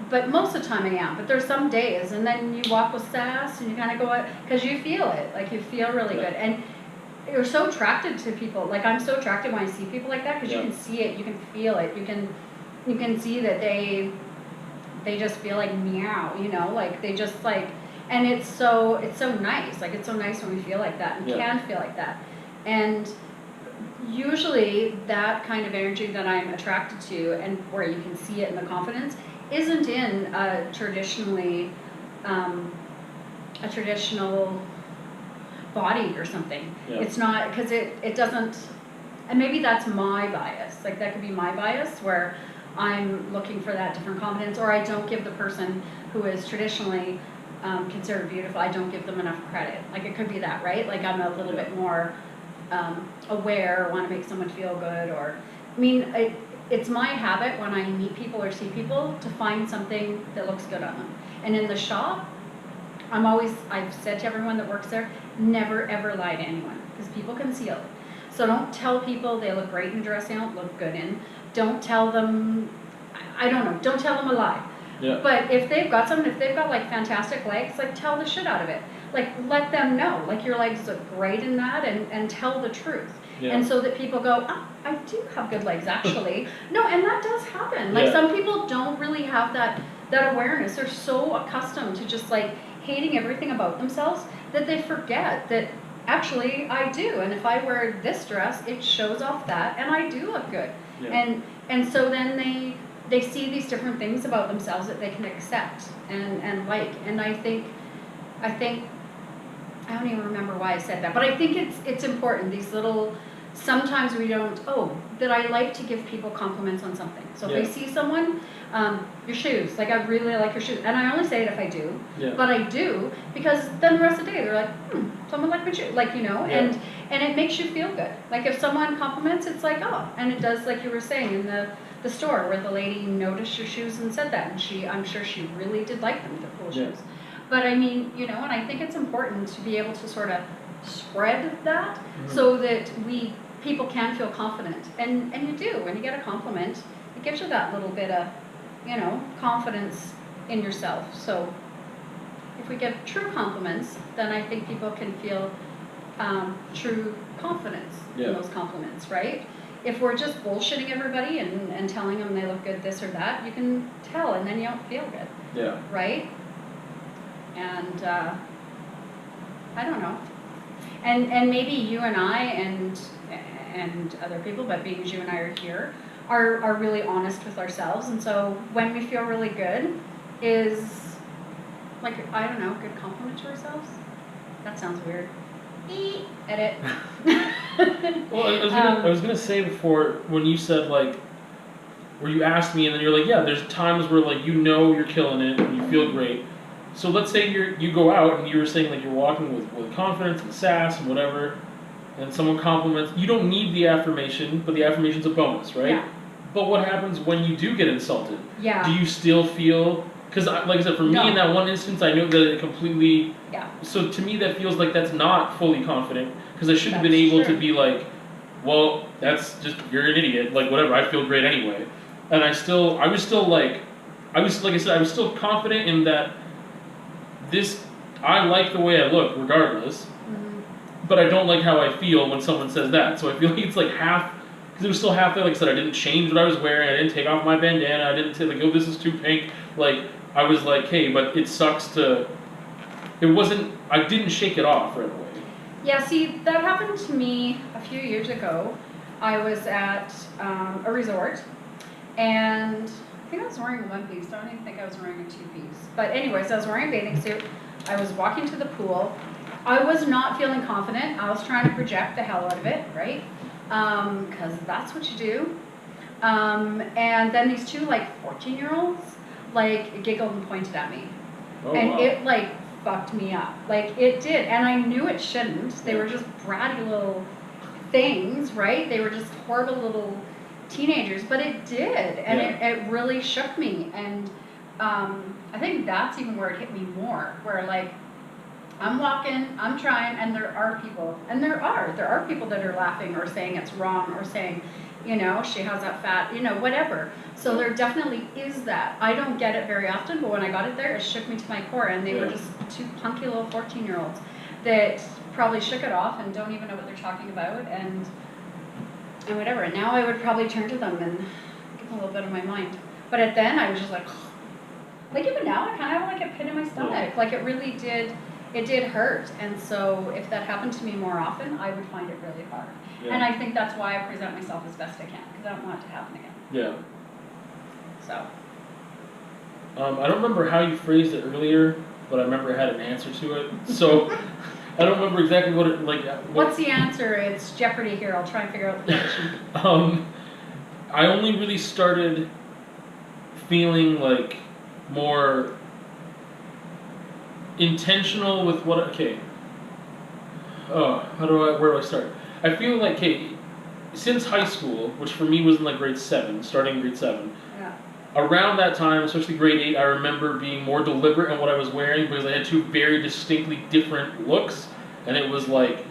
But most of the time I am. But there's some days, and then you walk with sass, and you kind of go, because you feel it. Like you feel really good. And you're so attracted to people. Like I'm so attracted when I see people like that, because you can see it, you can feel it, you can see that they just feel like meow, you know, like they just like, and it's so nice. Like it's so nice when we feel like that and can feel like that. And usually that kind of energy that I'm attracted to, and where you can see it in the confidence, isn't in a traditional body or something. It's not, because it doesn't, and maybe that's my bias. Like that could be my bias where I'm looking for that different confidence, or I don't give the person who is traditionally considered beautiful, I don't give them enough credit. Like it could be that, right? Like I'm a little bit more aware, or want to make someone feel good, or, I mean, it's my habit when I meet people or see people to find something that looks good on them. And in the shop, I've said to everyone that works there, never ever lie to anyone, because people can see it. So don't tell people they look great in a dress they don't look good in. Don't tell them, I don't know, don't tell them a lie. Yeah. But if they've got something, if they've got like fantastic legs, like tell the shit out of it. Like let them know, like your legs look great in that, and tell the truth. And so that people go, oh, I do have good legs actually. No, and that does happen. Like some people don't really have that awareness. They're so accustomed to just like hating everything about themselves that they forget that actually I do. And if I wear this dress, it shows off that, and I do look good. And so then they see these different things about themselves that they can accept and like. And I think I don't even remember why I said that, but I think it's important, these little, sometimes we don't, that I like to give people compliments on something. So if I see someone, your shoes, like I really like your shoes, and I only say it if I do, but I do, because then the rest of the day they're like, someone liked my shoes, like, you know, and it makes you feel good. Like if someone compliments, it's like, and it does, like you were saying in the store where the lady noticed your shoes and said that, and I'm sure she really did like them, they're cool shoes. But I mean, you know, and I think it's important to be able to sort of spread that so that people can feel confident. And you do, when you get a compliment, it gives you that little bit of, you know, confidence in yourself. So if we give true compliments, then I think people can feel true confidence in those compliments, right? If we're just bullshitting everybody and telling them they look good this or that, you can tell, and then you don't feel good. Right? And I don't know. And maybe you and I and other people, but being as you and I are here, are really honest with ourselves. And so when we feel really good is, like, I don't know, good compliment to ourselves? That sounds weird. Edit. Well, I was gonna say before, when you said, like, where you asked me and then you're like, yeah, there's times where, like, you know you're killing it and you feel great. So let's say you go out and you were saying, like, you're walking with confidence and sass and whatever, and someone compliments. You don't need the affirmation, but the affirmation's a bonus, right? Yeah. But what happens when you do get insulted? Yeah. Do you still feel... Because, like I said, for me in that one instance, I know that it completely... Yeah. So to me, that feels like that's not fully confident, because I should have been able to be like, well, that's just, you're an idiot, like, whatever, I feel great anyway. And I was still confident in that I like the way I look regardless. but I don't like how I feel when someone says that. So I feel like it's like half, because it was still half there. Like I said, I didn't change what I was wearing. I didn't take off my bandana. I didn't say like, oh, this is too pink. Like I was like, hey, but it sucks to. It wasn't. I didn't shake it off right away. Yeah, see, that happened to me a few years ago. I was at a resort, and I think I was wearing one piece. I don't even think I was wearing a two-piece. But anyways, I was wearing a bathing suit. I was walking to the pool. I was not feeling confident. I was trying to project the hell out of it, right? Because that's what you do. And then these two, like, 14-year-olds, like, giggled and pointed at me. Oh, and wow. it, like, fucked me up. Like, it did. And I knew it shouldn't. They were just bratty little things, right? They were just horrible little teenagers. But it did. And it really shook me. And I think that's even where it hit me more. Where, like, I'm walking, I'm trying, and there are people, and there are people that are laughing or saying it's wrong or saying, you know, she has that fat, you know, whatever. So there definitely is that. I don't get it very often, but when I got it there, it shook me to my core, and they were just two punky little 14-year-olds that probably shook it off and don't even know what they're talking about, and whatever. And now I would probably turn to them and give them a little bit of my mind. But at then, I was just like even now, I kind of have like a pit in my stomach. Like it really did. It did hurt, and so if that happened to me more often, I would find it really hard. Yeah. And I think that's why I present myself as best I can, because I don't want it to happen again. Yeah. So. I don't remember how you phrased it earlier, but I remember I had an answer to it. So I don't remember exactly what it like. What's the answer? It's Jeopardy here. I'll try and figure out the question. I only really started feeling like more intentional with what. Okay. Oh, where do I start? I feel like, okay, since high school, which for me was in like grade 7, starting grade 7. Yeah. Around that time, especially grade 8, I remember being more deliberate in what I was wearing because I had two very distinctly different looks, and it was like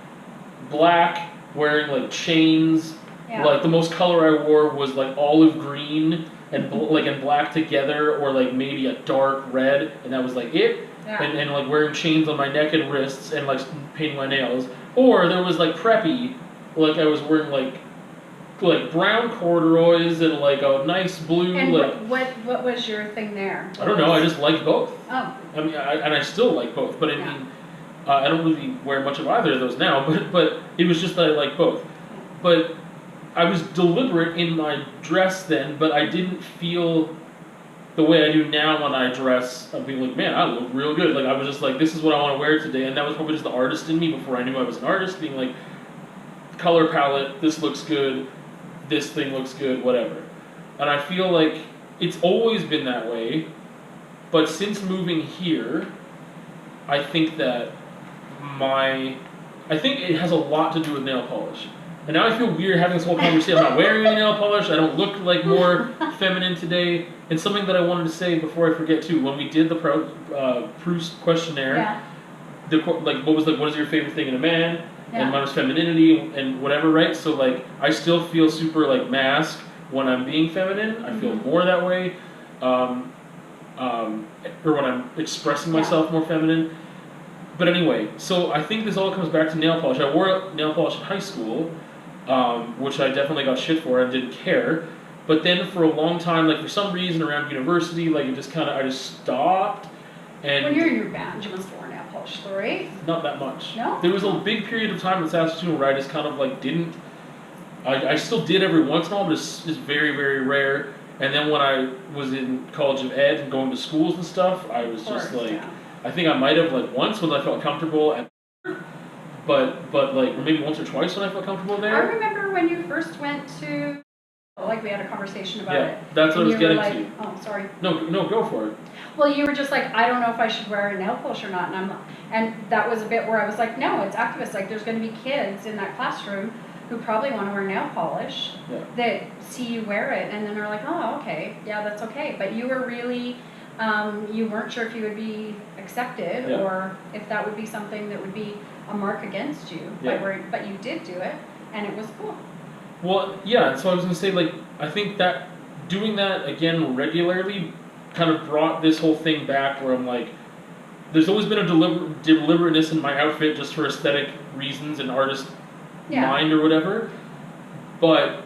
black, wearing like chains. Yeah. Like the most color I wore was like olive green and and black together, or like maybe a dark red, and that was like it. Yeah. And like wearing chains on my neck and wrists and like painting my nails. Or there was like preppy, like I was wearing like brown corduroys and like a nice blue. And like what was your thing there? I don't know. I just liked both. Oh. I mean, I still like both, but I Yeah. mean, I don't really wear much of either of those now. But it was just that I like both. But I was deliberate in my dress then, but I didn't feel the way I do now when I dress. I'm being like, man, I look real good. Like I was just like, this is what I want to wear today, and that was probably just the artist in me before I knew I was an artist, being like, color palette, this looks good, this thing looks good, whatever. And I feel like it's always been that way, but since moving here, I think that I think it has a lot to do with nail polish. And now I feel weird having this whole conversation. I'm not wearing any nail polish. I don't look like more feminine today. And something that I wanted to say before I forget too, when we did the Proust questionnaire, what is your favorite thing in a man? Yeah. And mine was femininity and whatever, right? So like I still feel super like masc when I'm being feminine. I feel more that way, or when I'm expressing myself more feminine. But anyway, so I think this all comes back to nail polish. I wore nail polish in high school, which I definitely got shit for and didn't care. But then for a long time, like for some reason around university, like I just stopped. And when you're in your band, you must have worn nail polish, right? Not that much. No? There was a big period of time in Saskatoon where I just kind of like didn't. I still did every once in a while, but it's very, very rare. And then when I was in College of Ed and going to schools and stuff, I was just like, yeah. I think I might have like once when I felt comfortable, but like or maybe once or twice when I felt comfortable there. I remember when you first went to, like we had a conversation about it. That's what I was getting like, to. Oh, sorry. No, go for it. Well, you were just like, I don't know if I should wear a nail polish or not, and that was a bit where I was like, no, it's activists. Like, there's going to be kids in that classroom who probably want to wear nail polish that see you wear it, and then they're like, oh, okay, yeah, that's okay. But you were really, you weren't sure if you would be accepted or if that would be something that would be a mark against you. But you did do it, and it was cool. Well, yeah. So I was going to say, like, I think that doing that again regularly kind of brought this whole thing back where I'm like, there's always been a deliberateness in my outfit just for aesthetic reasons and artist mind or whatever. But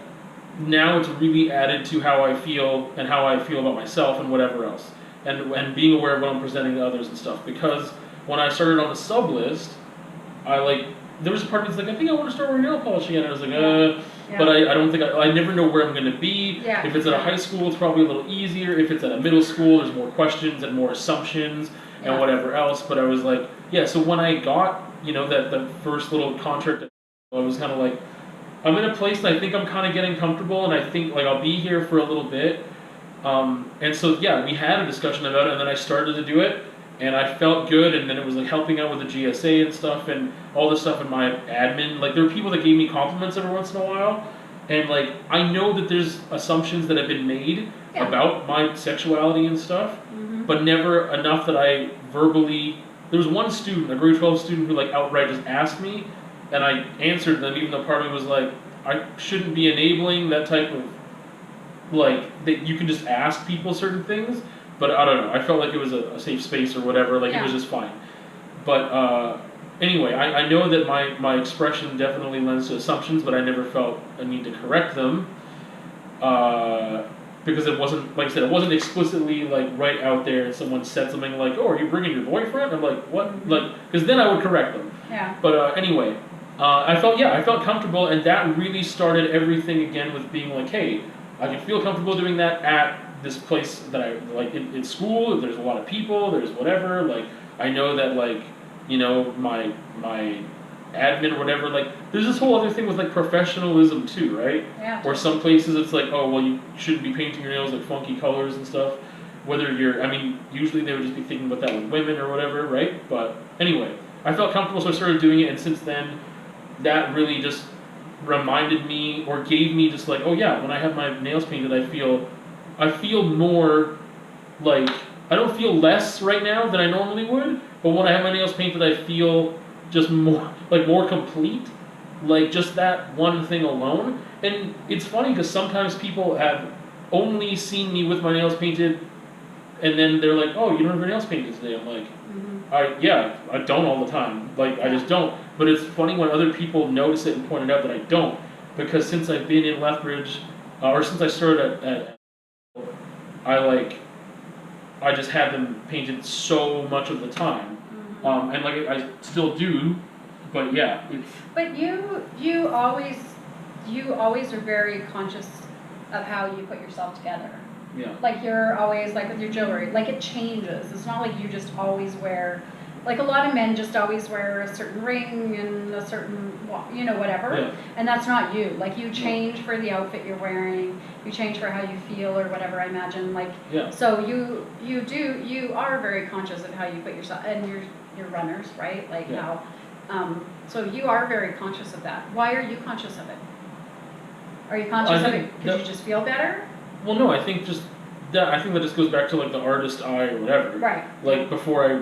now it's really added to how I feel and how I feel about myself and whatever else. And being aware of what I'm presenting to others and stuff. Because when I started on the sub list, there was a part of me that's like, I think I want to start wearing nail polish again. And I was like, but I don't think, I never know where I'm going to be. Yeah. If it's at a high school, it's probably a little easier. If it's at a middle school, there's more questions and more assumptions and whatever else. But I was like, so when I got, that first little contract, I was kind of like, I'm in a place and I think I'm kind of getting comfortable and I think like I'll be here for a little bit. And so, we had a discussion about it and then I started to do it. And I felt good, and then it was like helping out with the GSA and stuff, and all this stuff in my admin. Like there were people that gave me compliments every once in a while, and like I know that there's assumptions that have been made about my sexuality and stuff, but never enough that I verbally. There was one student, a grade 12 student, who like outright just asked me, and I answered them, even though part of me was like, I shouldn't be enabling that type of like that you can just ask people certain things. But I don't know. I felt like it was a safe space or whatever. Like it was just fine. But anyway, I know that my expression definitely lends to assumptions, but I never felt a need to correct them because it wasn't, like I said, it wasn't explicitly like right out there. And someone said something like, "Oh, are you bringing your boyfriend?" I'm like, "What?" Like, because then I would correct them. Yeah. But anyway, I felt comfortable, and that really started everything again with being like, "Hey, I can feel comfortable doing that at this place that I like in school. There's a lot of people. There's whatever. Like I know that like my admin or whatever. Like there's this whole other thing with like professionalism too, right? Yeah. Or some places it's like, oh well, you shouldn't be painting your nails like funky colors and stuff. Whether usually they would just be thinking about that with women or whatever, right? But anyway, I felt comfortable, so I started doing it, and since then, that really just reminded me or gave me just like, oh yeah, when I have my nails painted, I feel more like, I don't feel less right now than I normally would, but when I have my nails painted, I feel just more complete, like just that one thing alone. And it's funny because sometimes people have only seen me with my nails painted, and then they're like, oh, you don't have your nails painted today. I'm like, I don't all the time. Like, I just don't. But it's funny when other people notice it and point it out that I don't, because since I've been in Lethbridge, or since I started at I just had them painted so much of the time, and like I still do, but yeah. But you always are very conscious of how you put yourself together. Yeah. Like you're always like with your jewelry, like it changes. It's not like you just always wear. Like a lot of men just always wear a certain ring and a certain, whatever. Yeah. And that's not you. Like you change for the outfit you're wearing. You change for how you feel or whatever, I imagine. Like, so you are very conscious of how you put yourself, and you're runners, right? Like how, so you are very conscious of that. Why are you conscious of it? Are you conscious of it because you just feel better? Well, no, I think that just goes back to like the artist eye or whatever. Right. Like before I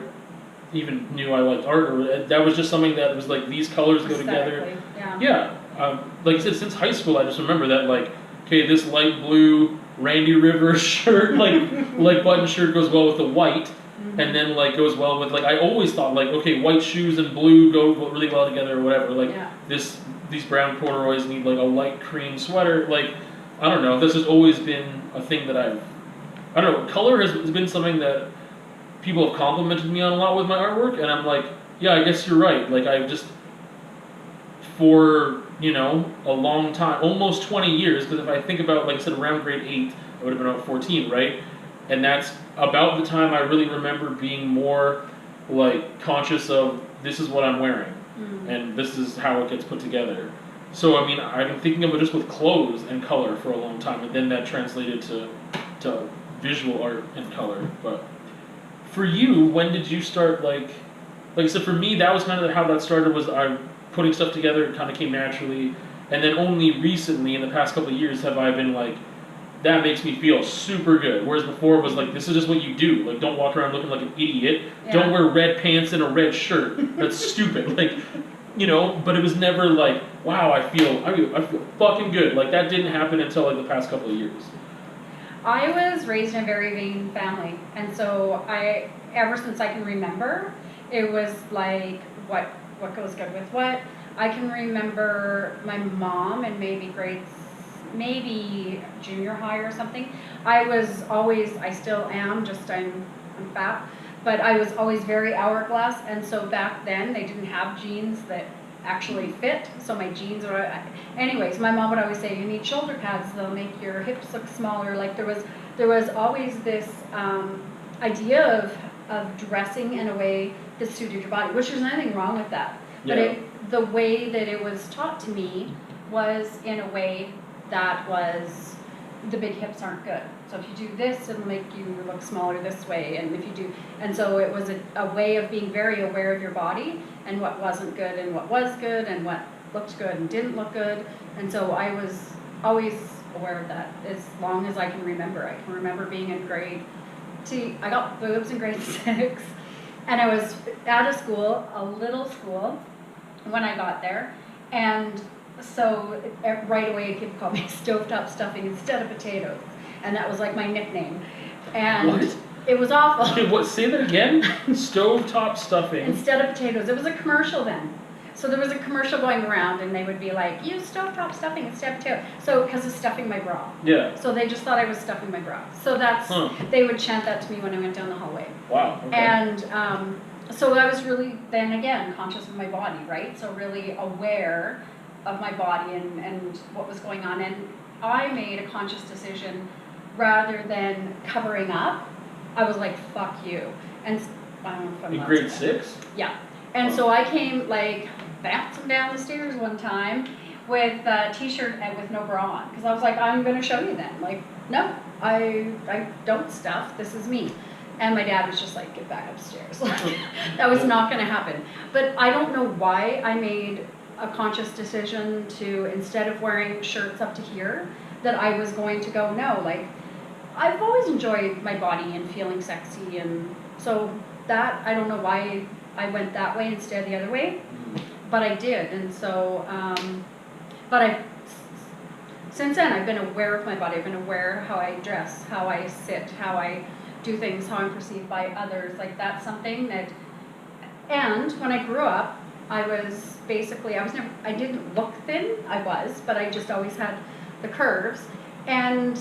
even knew I liked art, or that was just something that was like these colors go together. Yeah. Like I said, since high school, I just remember that like, okay, this light blue Randy Rivers shirt, like button shirt goes well with the white, and then like goes well with like I always thought like, okay, white shoes and blue go really well together or whatever. Like these brown corduroys need like a light cream sweater. Like I don't know. This has always been a thing that I don't know. Color has been something that people have complimented me on a lot with my artwork, and I'm like, yeah, I guess you're right. Like I've just, for, a long time, almost 20 years, because if I think about, like I said, around grade 8, I would have been about 14, right? And that's about the time I really remember being more, like, conscious of, this is what I'm wearing, and this is how it gets put together. So, I mean, I've been thinking of it just with clothes and color for a long time, and then that translated to visual art and color, but... For you, when did you start, like I said, for me, that was kind of how that started, was I'm putting stuff together, it kind of came naturally, and then only recently, in the past couple of years, have I been like, that makes me feel super good, whereas before it was like, this is just what you do, like, don't walk around looking like an idiot, don't wear red pants and a red shirt, that's stupid, like, but it was never like, wow, I feel fucking good, like, that didn't happen until, like, the past couple of years. I was raised in a very vain family, and so ever since I can remember, it was like, what goes good with what. I can remember my mom and maybe junior high or something. I still am, just I'm fat, but I was always very hourglass, and so back then they didn't have jeans that actually fit, so my jeans were, anyways, my mom would always say, you need shoulder pads, they'll make your hips look smaller. Like there was always this idea of dressing in a way that suited your body, which there's nothing wrong with that. Yeah. But the way that it was taught to me was in a way that was, the big hips aren't good. So if you do this, it'll make you look smaller this way. And if you do, and so it was a way of being very aware of your body and what wasn't good and what was good and what looked good and didn't look good. And so I was always aware of that as long as I can remember. I can remember being in grade, I got boobs in grade 6, and I was at a little school, when I got there, and so right away people called me stovetop stuffing instead of potatoes, and that was like my nickname, and What? it was awful. Okay, what? Say that again. Stovetop stuffing. Instead of potatoes. It was a commercial then. So there was a commercial going around, and they would be like, use stovetop stuffing instead of potato. So, because of stuffing my bra. Yeah. So they just thought I was stuffing my bra. So they would chant that to me when I went down the hallway. Wow. Okay. And so I was really, then again, conscious of my body, right? So really aware of my body and what was going on. And I made a conscious decision, rather than covering up, I was like, fuck you. And I don't know if I'm In grade 6? Yeah. And so I came, like, bouncing down the stairs one time with a t-shirt and with no bra on. Because I was like, I'm going to show you then. Like, no, I don't stuff. This is me. And my dad was just like, get back upstairs. That was not going to happen. But I don't know why I made a conscious decision to, instead of wearing shirts up to here, that I was going to go, no, like, I've always enjoyed my body and feeling sexy. And so that, I don't know why I went that way instead of the other way, but I did. And so, since then I've been aware of my body. I've been aware how I dress, how I sit, how I do things, how I'm perceived by others. Like, that's something that, and when I grew up, I was basically, I didn't look thin, but I just always had the curves. And,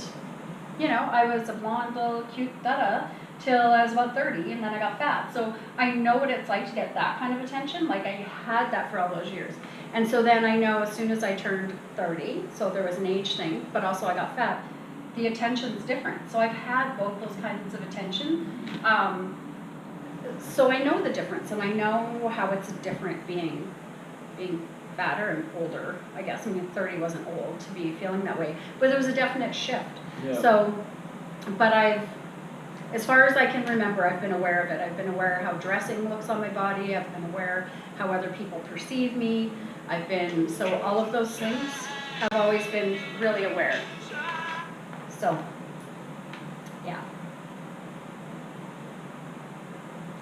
you know, I was a blonde little cute till I was about 30, and then I got fat. So I know what it's like to get that kind of attention. Like, I had that for all those years. And so then I know as soon as I turned 30, so there was an age thing, but also I got fat, the attention's different. So I've had both those kinds of attention. So I know the difference, and I know how it's different being fatter and older, I guess. I mean, 30 wasn't old to be feeling that way, but there was a definite shift. Yeah. So, but as far as I can remember, I've been aware of it. I've been aware how dressing looks on my body. I've been aware how other people perceive me. So all of those things have always been really aware. So, yeah.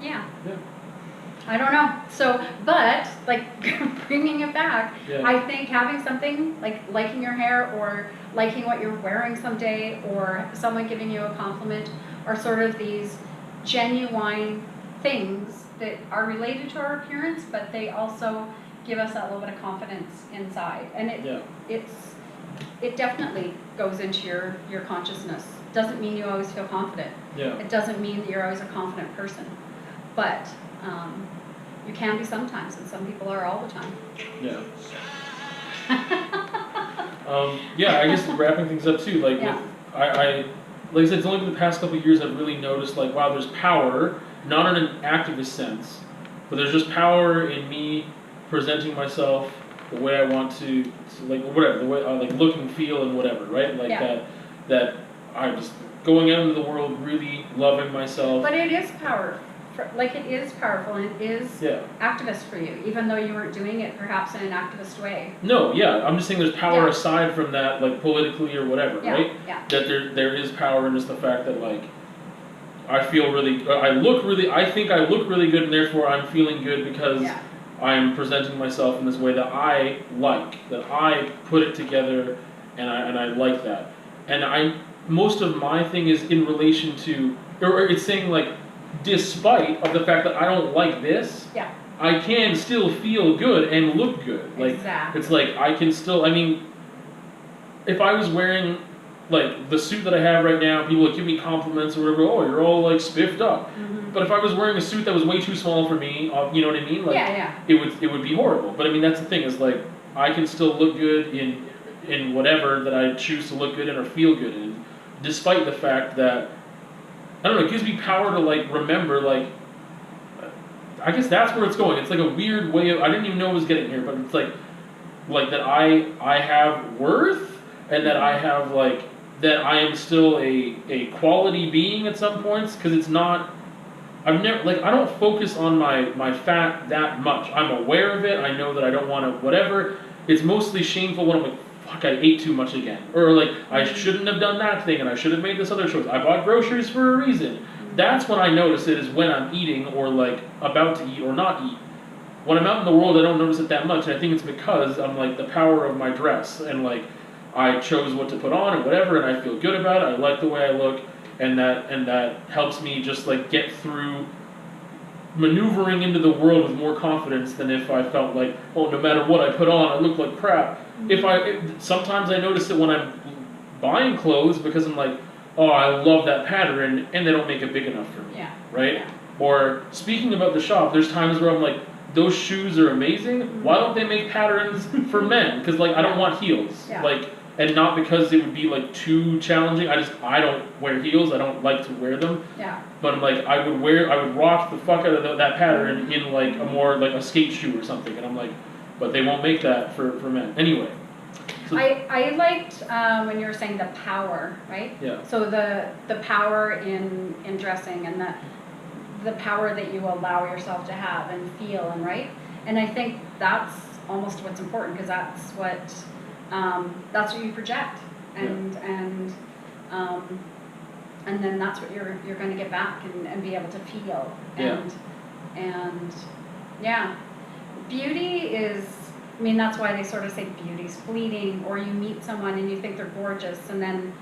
Yeah. Yeah. I don't know. So, but, like, bringing it back, Yeah. I think having something, like liking your hair or liking what you're wearing someday, or someone giving you a compliment, are sort of these genuine things that are related to our appearance, but they also give us that little bit of confidence inside. And it definitely goes into your consciousness. Doesn't mean you always feel confident. Yeah. It doesn't mean that you're always a confident person. But you can be sometimes, and some people are all the time. Yeah. Yeah, I guess wrapping things up too, like, Yeah. I like I said, it's only been the past couple of years I've really noticed, like, wow, there's power, not in an activist sense, but there's just power in me presenting myself the way I want to like, whatever, the way I like look and feel and whatever, right? Like, Yeah. that I'm just going out into the world really loving myself. But it is powerful. Like, it is powerful, and it is Yeah. activist for you, even though you weren't doing it perhaps in an activist way. No, yeah, I'm just saying there's power Yeah. aside from that, like, politically or whatever, Yeah, right? yeah. That there is power in just the fact that, like, I think I look really good, and therefore I'm feeling good because Yeah. I'm presenting myself in this way that I like, that I put it together, and I like that. And most of my thing is in relation to, or it's saying, like, despite of the fact that I don't like this, Yeah. I can still feel good and look good. Like, Exactly. it's like I can still, I mean, if I was wearing like the suit that I have right now, people would give me compliments or whatever, oh, you're all like spiffed up. Mm-hmm. But if I was wearing a suit that was way too small for me, you know what I mean? Like, Yeah. it would be horrible. But I mean, that's the thing, is like, I can still look good in whatever that I choose to look good in or feel good in, despite the fact that, I don't know, it gives me power to like remember, like, I guess that's where it's going. It's like a weird way of, I didn't even know it was getting here, but it's like that I have worth, and that I have like, that I am still a quality being at some points, because it's not, I've never, like, I don't focus on my fat that much. I'm aware of it, I know that I don't want to, whatever. It's mostly shameful when I'm like, fuck, I ate too much again. Or like, I shouldn't have done that thing, and I should have made this other choice. I bought groceries for a reason. That's when I notice it, is when I'm eating, or like about to eat or not eat. When I'm out in the world, I don't notice it that much, and I think it's because I'm like the power of my dress, and like I chose what to put on and whatever, and I feel good about it. I like the way I look, and that helps me just like get through maneuvering into the world with more confidence than if I felt like, oh, no matter what I put on, I look like crap. Sometimes I notice it when I'm buying clothes, because I'm like, oh, I love that pattern, and they don't make it big enough for me, Yeah. right? Yeah. Or speaking about the shop, there's times where I'm like, those shoes are amazing. Why don't they make patterns for men? Because like, I don't want heels, Yeah. like, and not because it would be like too challenging. I don't wear heels. I don't like to wear them. Yeah. But I'm like, I would rock the fuck out of that pattern in like a more like a skate shoe or something. And I'm like, but they won't make that for men anyway. So, I liked when you were saying the power, right? Yeah. So the power in dressing, and the power that you allow yourself to have and feel, and right? And I think that's almost what's important, because that's what you project, and then that's what you're going to get back and be able to feel, and yeah, beauty is, I mean, that's why they sort of say beauty's fleeting, or you meet someone and you think they're gorgeous, and then,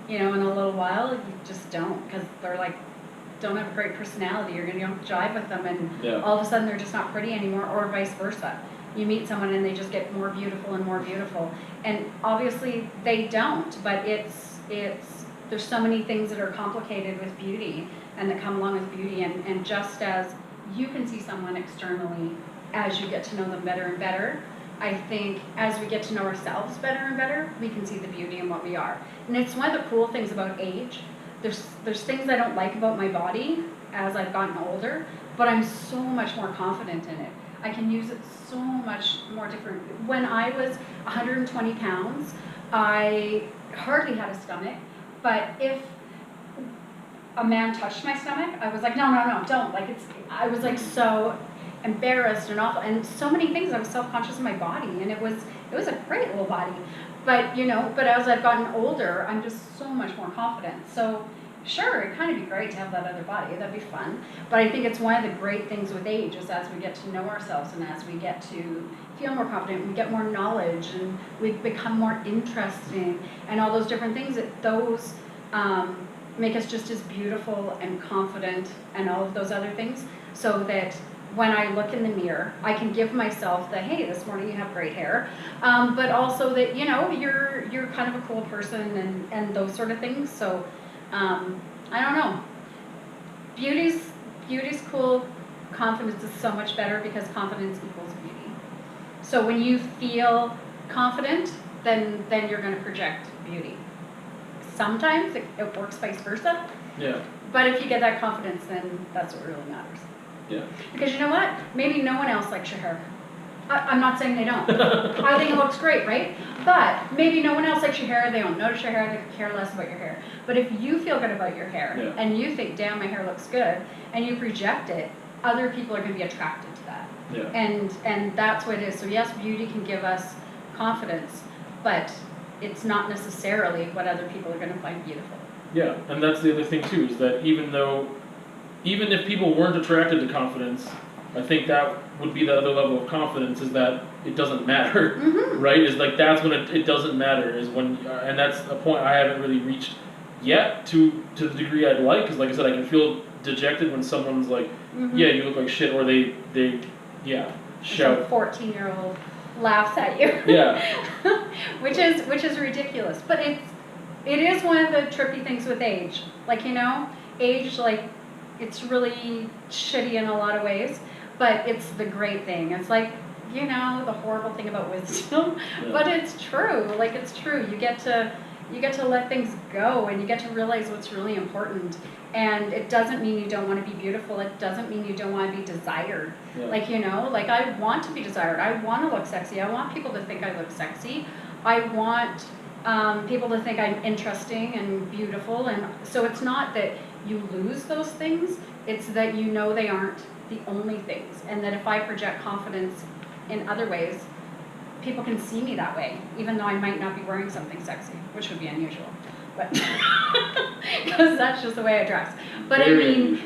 you know, in a little while you just don't, because they're like, don't have a great personality, you're going to jive with them, and all of a sudden they're just not pretty anymore, or vice versa. You meet someone and they just get more beautiful and more beautiful, and obviously they don't, but it's there's so many things that are complicated with beauty and that come along with beauty, and just as you can see someone externally as you get to know them better and better, I think as we get to know ourselves better and better, we can see the beauty in what we are. And it's one of the cool things about age. There's things I don't like about my body as I've gotten older, but I'm so much more confident in it. I can use it so much more different. When I was 120 pounds, I hardly had a stomach, but if a man touched my stomach, I was like, no, don't. Like, I was like so embarrassed and awful, and so many things. I was self-conscious of my body, and it was a great little body, but but as I've gotten older, I'm just so much more confident. So sure, it'd kind of be great to have that other body, that'd be fun, but I think it's one of the great things with age is as we get to know ourselves, and as we get to feel more confident, we get more knowledge, and we become more interesting, and all those different things, that those make us just as beautiful and confident, and all of those other things, so that when I look in the mirror, I can give myself the, hey, this morning you have great hair, but also that, you're kind of a cool person, and those sort of things. So I don't know. Beauty's cool. Confidence is so much better, because confidence equals beauty. So when you feel confident, then you're going to project beauty. Sometimes it works vice versa. Yeah. But if you get that confidence, then that's what really matters. Yeah. Because you know what? Maybe no one else likes your hair. I'm not saying they don't. I think it looks great, right? But maybe no one else likes your hair, they don't notice your hair, they care less about your hair. But if you feel good about your hair, and you think, damn, my hair looks good, and you project it, other people are going to be attracted to that. Yeah. And that's what it is. So yes, beauty can give us confidence, but it's not necessarily what other people are going to find beautiful. Yeah, and that's the other thing too, is that even if people weren't attracted to confidence, I think that would be the other level of confidence, is that it doesn't matter, right? Is like, that's when it doesn't matter, is when, and that's a point I haven't really reached yet to the degree I'd like, because like I said, I can feel dejected when someone's like, yeah, you look like shit, or they shout. Some 14-year-old laughs at you. Yeah. which is ridiculous. But it is one of the trippy things with age. Like, age, like, it's really shitty in a lot of ways, but it's the great thing. It's like, the horrible thing about wisdom, but it's true. Like, it's true. You get to let things go, and you get to realize what's really important. And it doesn't mean you don't want to be beautiful. It doesn't mean you don't want to be desired. Yeah. Like, like I want to be desired. I want to look sexy. I want people to think I look sexy. I want people to think I'm interesting and beautiful. And so it's not that you lose those things. It's that they aren't the only things. And that if I project confidence in other ways, people can see me that way, even though I might not be wearing something sexy, which would be unusual. But because that's just the way I dress. But Very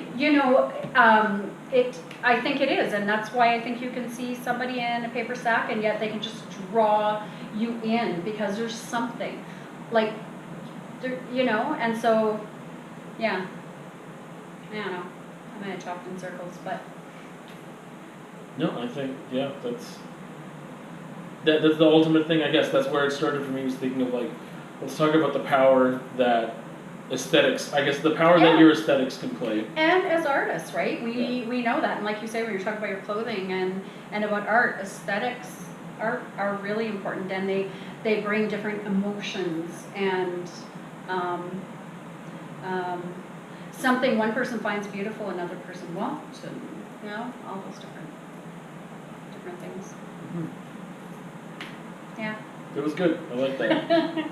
I think it is, and that's why I think you can see somebody in a paper sack, and yet they can just draw you in because there's something, like, and so, yeah. I don't know. I might have talked in circles, but. No, I think that's the ultimate thing. I guess that's where it started for me. Was thinking of like, let's talk about the power that aesthetics. I guess the power that your aesthetics can play. And as artists, right? We know that, and like you say, when you're talking about your clothing and about art, aesthetics are really important, and they bring different emotions and something one person finds beautiful, another person won't, and all those different things. Mm-hmm. Yeah. It was good. I like that.